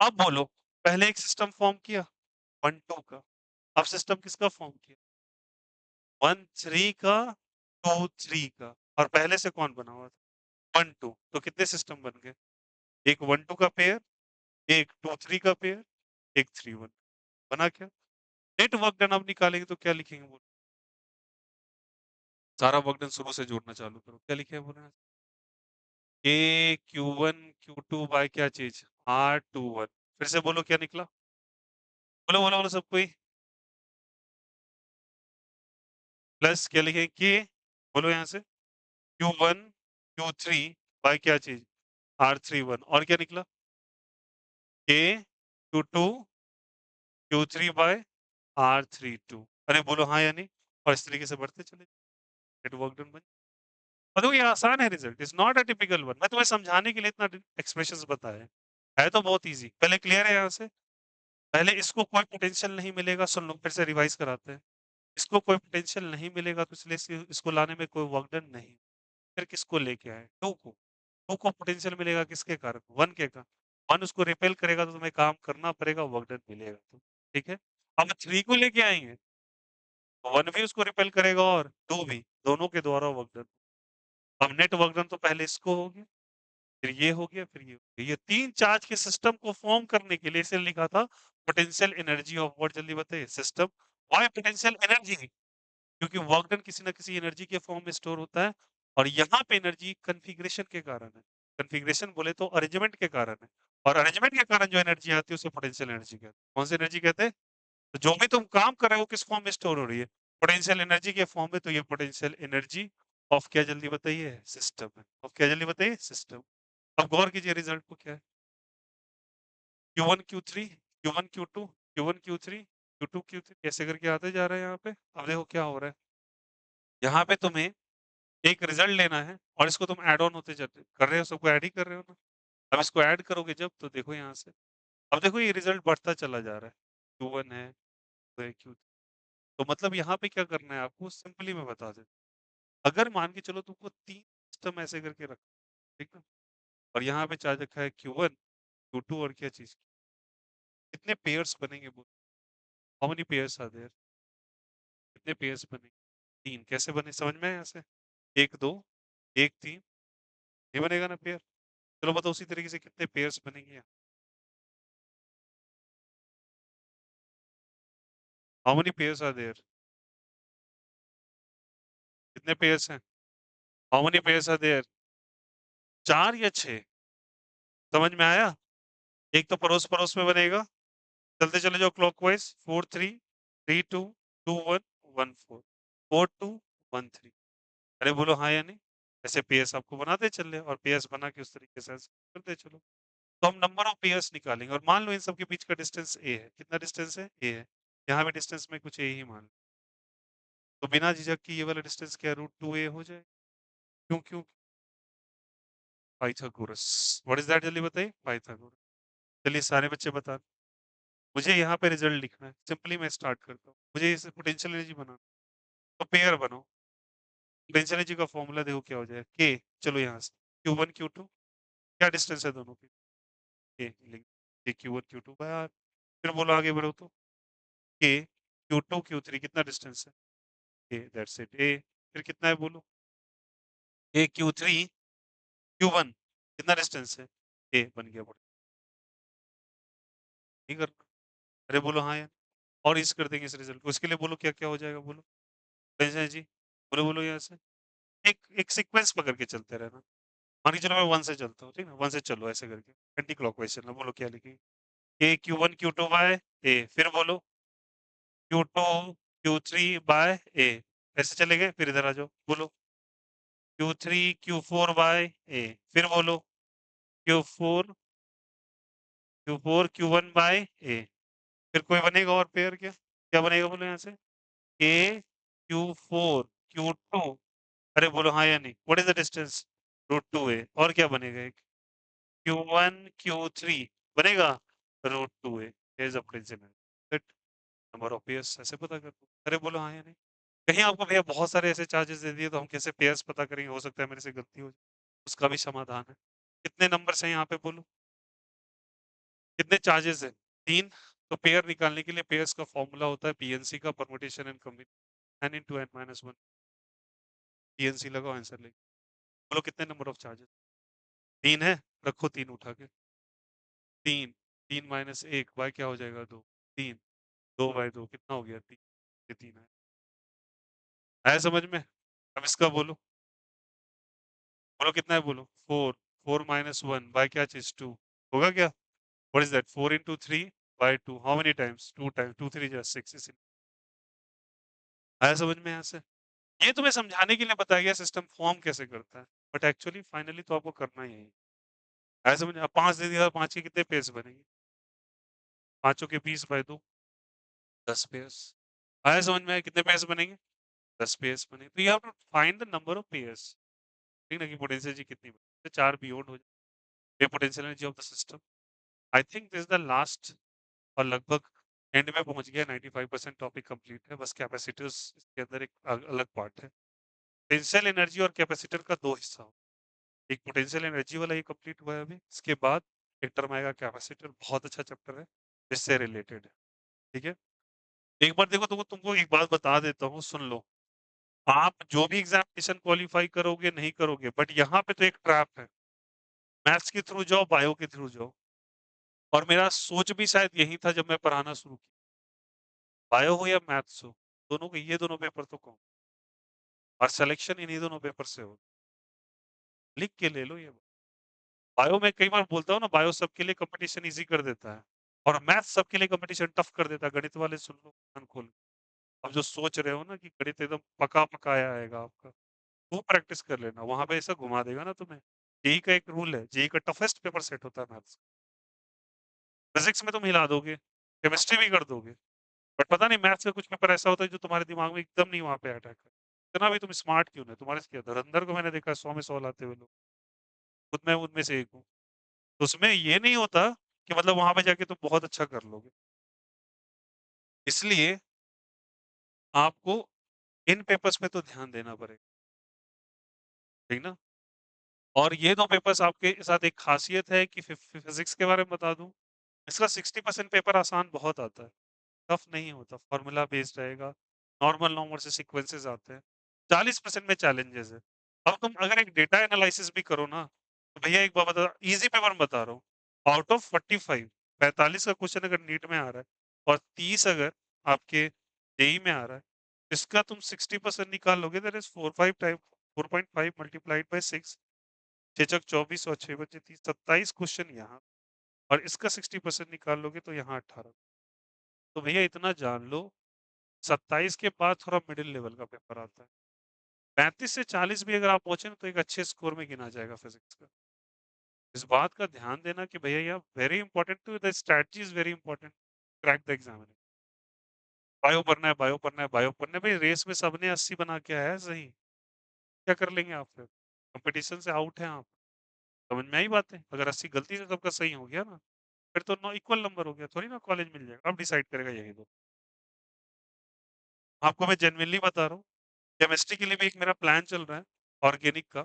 अब बोलो पहले एक सिस्टम फॉर्म किया 1-2 का, अब सिस्टम किसका फॉर्म किया? 1-3 का, 2-3 का और पहले से कौन बना हुआ था? 1-2 तो कितने सिस्टम बन गए? एक 1-2 का पेयर, एक 2-3 का पेयर, एक 3-1 बना क्या? नेट वर्क डन अब निकालेंगे तो क्या लिखेंगे बोलो? सारा वर्क डन शुरू से जोड़ना चालू करो। क्या लिखे हैं बोलो? के Q1 Q2 बाय क्या चीज़? R21 फिर से बोलो क्या निकला? बोलो, बोलो, बोलो सब कोई। प्लस क्या लिखें के बोलो यहाँ से Q1 Q3 बाय क्या चीज़? R31 और क्या निकला? के Q2 Q3 बाय R32 अरे बोलो हाँ या नहीं? और इस तरीके से बढ़ते चले गेट वर्क डन बन और देखो ये आसान है result it's not a typical one मैं तुम्हें समझाने के लिए इतना एक्सप्रेशंस बताया है तो बहुत इजी पहले क्लियर है यहाँ से पहले इसको कोई पोटेंशियल नहीं मिलेगा सुन लो फिर से रिवाइज कराते हैं इसको कोई पोटेंशियल नहीं मिलेगा तो इसलिए इसको लाने में कोई वर्क डन नहीं फिर किसको लेके आए टू को पोटेंशियल मिलेगा किसके कारण वन के कारण वन उसको रिपेल करेगा तो तुम्हें काम करना पड़ेगा वर्क डन मिलेगा तो ठीक है अब थ्री को लेके आएंगे वन भी उसको रिपेल करेगा और टू भी दोनों के द्वारा वर्क डन अब नेट वर्क डन तो पहले इसको हो गया फिर ये हो गया फिर ये हो गया ये तीन चार्ज के सिस्टम को फॉर्म करने के लिए इसे लिखा था पोटेंशियल एनर्जी ऑफ व्हाट जल्दी बताइए सिस्टम व्हाई पोटेंशियल एनर्जी क्योंकि वर्क डन किसी ना किसी एनर्जी के फॉर्म में स्टोर होता है और यहाँ पे एनर्जी कन्फिग्रेशन के कारण है कन्फिग्रेशन बोले तो अरेंजमेंट के कारण है और अरेंजमेंट के कारण जो एनर्जी आती है उसे पोटेंशियल एनर्जी कहते हैं कौन सी एनर्जी कहते हैं तो जो भी तुम काम कर रहे हो किस फॉर्म में स्टोर हो रही है पोटेंशियल एनर्जी के फॉर्म में तो ये पोटेंशियल एनर्जी ऑफ क्या जल्दी बताइए सिस्टम है ऑफ क्या जल्दी बताइए सिस्टम अब गौर कीजिए रिजल्ट को क्या है Q1 Q3 Q1 Q2 Q1 Q3 Q2 Q3 ऐसे करके आते जा रहे हैं यहाँ पे अब देखो क्या हो रहा है यहाँ पे तुम्हें एक रिजल्ट लेना है और इसको तुम ऐड ऑन होते जाते कर रहे हो सबको ऐड ही कर रहे हो ना अब इसको ऐड करोगे जब तो देखो यहाँ से अब देखो ये रिजल्ट बढ़ता चला जा रहा है Q1 है Q तो मतलब यहाँ पे क्या करना है आपको सिंपली मैं बता देता अगर मान के चलो तुमको तीन सिस्टम ऐसे करके रख ठीक है और यहाँ पे चार्ज रखा है Q1 Q2 और क्या चीज कितने पेयर्स बनेंगे वो how many pairs are there कितने पेयर्स बनेंगे तीन कैसे बने समझ में आया यहाँ से एक दो एक तीन ये बनेगा ना पेयर चलो बताओ उसी तरीके से कितने पेयर्स बनेंगे how many pairs are there कितने पेयर्स हैं how many pairs are there चार या छह समझ में आया एक तो पड़ोस पड़ोस में बनेगा चलते चले जाओ क्लॉकवाइज 4 3 3 2 2 1 1 4 4 2 1 3 अरे बोलो हाँ या नहीं ऐसे पेयर्स आपको बनाते चल और पेयर्स बना के उस तरीके से करते चलो तो हम नंबर ऑफ पेयर्स निकालेंगे और मान लो इन सब के बीच का डिस्टेंस ए है कितना डिस्टेंस है ए है यहाँ पे डिस्टेंस में कुछ ए ही मान लो तो बिना झिझक की ये वाला डिस्टेंस क्या √2a हो जाए क्यों क्यों पाइथागोरस व्हाट इज दैट जल्दी बताइए पाइथागोरस चलिए सारे बच्चे बता मुझे यहाँ पे रिजल्ट लिखना है सिंपली मैं स्टार्ट करता हूँ मुझे इसे पोटेंशियल एनर्जी बनाना तो पेयर बनाओ पोटेंशियल एनर्जी का फॉर्मूला देखो क्या हो जाए के चलो यहाँ से Q1 Q2 क्या डिस्टेंस है दोनों के के Q1 Q2 बाय फिर बोलो आगे बढ़ो तो के Q2 Q3 कितना डिस्टेंस है ए दैट्स इट ए फिर कितना है बोलो ए Q3 Q1 कितना डिस्टेंस है ए बन गया बड़ा नहीं करना अरे बोलो हाँ यार और इस कर देंगे इस रिजल्ट को इसके लिए बोलो क्या क्या हो जाएगा बोलो कैसे है जी बोलो बोलो यहाँ से एक एक सीक्वेंस पकड़ के चलते रहना मान के चलो मैं 1 से चलता हूँ, ठीक है? 1 से चलो ऐसे करके, एंटी क्लॉकवाइज़ चलना, बोलो क्या लिखेंगे? के Q1 Q2 बाय ए, फिर बोलो Q2 Q3 बाय ए, ऐसे चलेंगे? फिर इधर आ जाओ, बोलो Q3 Q4 बाय ए, फिर बोलो Q4 Q1 बाय ए, फिर कोई बनेगा और पेयर क्या? क्या बनेगा बोलो यहाँ से? के Q4 Q2 अरे बोलो हाँ या नहीं? What is the distance? √2a और क्या बनेगा एक? Q1 Q3 बनेगा? √2a here is the principal that number of pairs ऐसे पता कर दो। अरे बोलो हाँ या नहीं? कहीं आपको भैया बहुत सारे ऐसे चार्जेस दे दिए तो हम कैसे पेयर्स पता करेंगे? हो सकता है मेरे से गलती हो जाए, उसका भी समाधान है। कितने नंबर्स हैं यहाँ पे बोलो? कितने चार्जेस हैं? 3 तो पेयर निकालने के लिए पेयर्स का फॉर्मूला होता है पीएनसी का permutation and combination n into n - 1 PNC लगाओ आंसर लिखो। बोलो कितने नंबर ऑफ चार्जेस? 3 है? रखो 3 उठा के। 3 3 माइनस 1 बाय क्या हो जाएगा 2 3 2 बाय 2 कितना हो गया 3 ये 3 है। आया समझ में? अब इसका बोलो। बोलो कितना है बोलो? 4 4 माइनस 1 बाय क्या चीज़ 2 होगा क्या? What is that? 4 into 3 by 2 how many times? 2 times 2 3 जा 6 इसी आया समझ में यहाँ से? ये तुम्हें समझाने के लिए बताया गया सिस्टम फॉर्म कैसे करता है, बट एक्चुअली फाइनली तो आपको करना ही है। आया समझ में? अब 5 दे दिया 5 के कितने पेयर्स बनेंगे? पाँचों के 20 बाय 2 10 पेयर्स। आया समझ में? कितने पेयर्स बनेंगे? 10 पेयर्स बनेंगे। तो you have to find the number of pairs. ठीक है ना कि पोटेंशियल एनर्जी कितनी बनी? 4 बियॉन्ड हो जाए। ये potential energy of the system. I think this is the last और लगभग एंड में पहुंच गया 95% टॉपिक कंप्लीट है। बस कैपेसिटर्स इसके अंदर एक अलग पार्ट है। पोटेंशियल एनर्जी और कैपेसिटर का 2 हिस्सा हो। एक पोटेंशियल एनर्जी वाला ये कंप्लीट हुआ है अभी। इसके बाद एक टर्म आएगा कैपेसिटर, बहुत अच्छा चैप्टर है, इससे रिलेटेड है। ठीक है? एक बार देखो तुमको एक बात बता देता हूँ, सुन लो। आप जो भी एग्जामिनेशन क्वालीफाई करोगे नहीं करोगे, बट यहाँ पे तो एक ट्रैप है। मैथ्स के थ्रू जाओ, बायो के थ्रू जाओ। और मेरा सोच भी शायद यही था जब मैं पढ़ाना शुरू किया। बायो हो या मैथ्स हो, दोनों को ये दोनों पेपर तो कौन और सिलेक्शन इन्हीं दोनों पेपर से हो। लिख के ले लो ये। बायो में कई बार बोलता हूँ ना, बायो सबके लिए कंपटीशन ईज़ी कर देता है और मैथ्स सबके लिए कंपटीशन टफ कर देता है। गणित वाले सुन लो कान खोल के। अब जो सोच रहे हो ना कि गणित एकदम पका-पकाया आएगा आपका, वो प्रैक्टिस कर लेना, वहाँ पे ऐसा घुमा देगा ना तुम्हें। जेईई का एक रूल है, जेईई का टफेस्ट पेपर सेट होता है मैथ्स। फिज़िक्स में तुम हिला दोगे, केमिस्ट्री भी कर दोगे, बट पता नहीं मैथ्स का कुछ पेपर ऐसा होता है जो तुम्हारे दिमाग में एकदम नहीं वहाँ पे अटैक करे। इतना भी तुम स्मार्ट क्यों नहीं, तुम्हारे से क्या धुरंधर को मैंने देखा है 100 में 100 लाते हुए लोग। खुद मैं उनमें से एक हूँ। तो उसमें ये नहीं होता कि मतलब वहाँ पे जाके तुम बहुत अच्छा कर लोगे। इसलिए आपको इन पेपर्स पे तो ध्यान देना पड़ेगा, ठीक ना? और ये 2 पेपर्स आपके साथ एक ख़ासियत है कि फिज़िक्स के बारे में बता दूँ, इसका 60% पेपर आसान बहुत आता है, टफ नहीं होता, फ़ॉर्मूला बेस्ड रहेगा, नॉर्मल नंबर से सीक्वेंसेस आते हैं, 40% में चैलेंजेस है। अब तुम अगर एक डेटा एनालिसिस भी करो ना, तो भैया एक बात बता ईज़ी पेपर में बता रहा हूँ, आउट ऑफ 45 45 का क्वेश्चन अगर नीट में आ रहा है और 30 अगर आपके जेईई में आ रहा है, इसका तुम 60% निकाल लोगे that is 4 5 time 4.5 multiplied by 6 6 चौक 24 और 6 बचे 30 27 क्वेश्चन यहाँ और इसका 60% निकाल लोगे तो यहाँ 18। तो भैया इतना जान लो 27 के बाद थोड़ा मिडिल लेवल का पेपर आता है। 35 से 40 भी अगर आप पहुँचे ना तो एक अच्छे स्कोर में गिना जाएगा फिज़िक्स का। इस बात का ध्यान देना कि भैया यहाँ very important to the strategy is very important crack the examination. Bio पढ़ना है, बायो पढ़ना है, बायो पढ़ना है। भई रेस में सबने 80 बना के आया है सही। क्या कर लेंगे आप फिर? कॉम्पिटिशन से आउट हैं आप। समझ में आई बातें? अगर 80 गलती से सबका सही हो गया ना, फिर तो नो इक्वल नंबर हो गया, थोड़ी ना कॉलेज मिल जाएगा। अब डिसाइड करेगा यही तो। आपको मैं जेनुइनली बता रहा हूँ, केमिस्ट्री के लिए भी एक मेरा प्लान चल रहा है, ऑर्गेनिक का।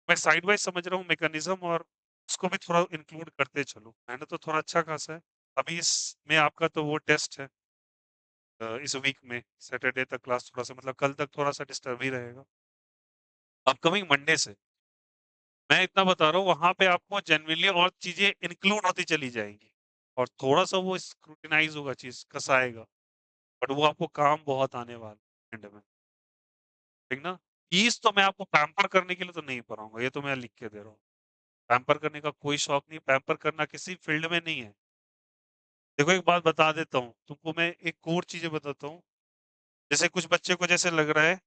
मैं साइड वाइज़ समझ रहा हूँ मैकेनिज़्म और उसको भी थोड़ा इंक्लूड करते चलूँ। मेहनत तो थोड़ा अच्छा खासा है। अभी इसमें आपका तो वो टेस्ट है इस वीक में, सैटरडे तक क्लास थोड़ा-सा मतलब कल तक थोड़ा-सा डिस्टर्ब ही रहेगा। अपकमिंग मंडे से, मैं इतना बता रहा हूँ वहाँ पे आपको जेनुइनली और चीज़ें इंक्लूड होती चली जाएँगी और थोड़ा-सा वो स्क्रूटिनाइज़ होगा चीज़, कसाएगा, बट वो आपको काम बहुत आने वाला है एंड में, ठीक ना? फीस तो मैं आपको पैम्पर करने के लिए तो नहीं पढ़ाऊँगा, ये तो मैं लिख के दे रहा हूँ। पैम्पर करने का कोई शौक नहीं, पैम्पर करना किसी फ़ील्ड में नहीं है। देखो एक बात बता देता हूँ, तुमको मैं एक और चीज़ें बताता हूँ, जैसे कुछ बच्चे को जैसे लग रहा है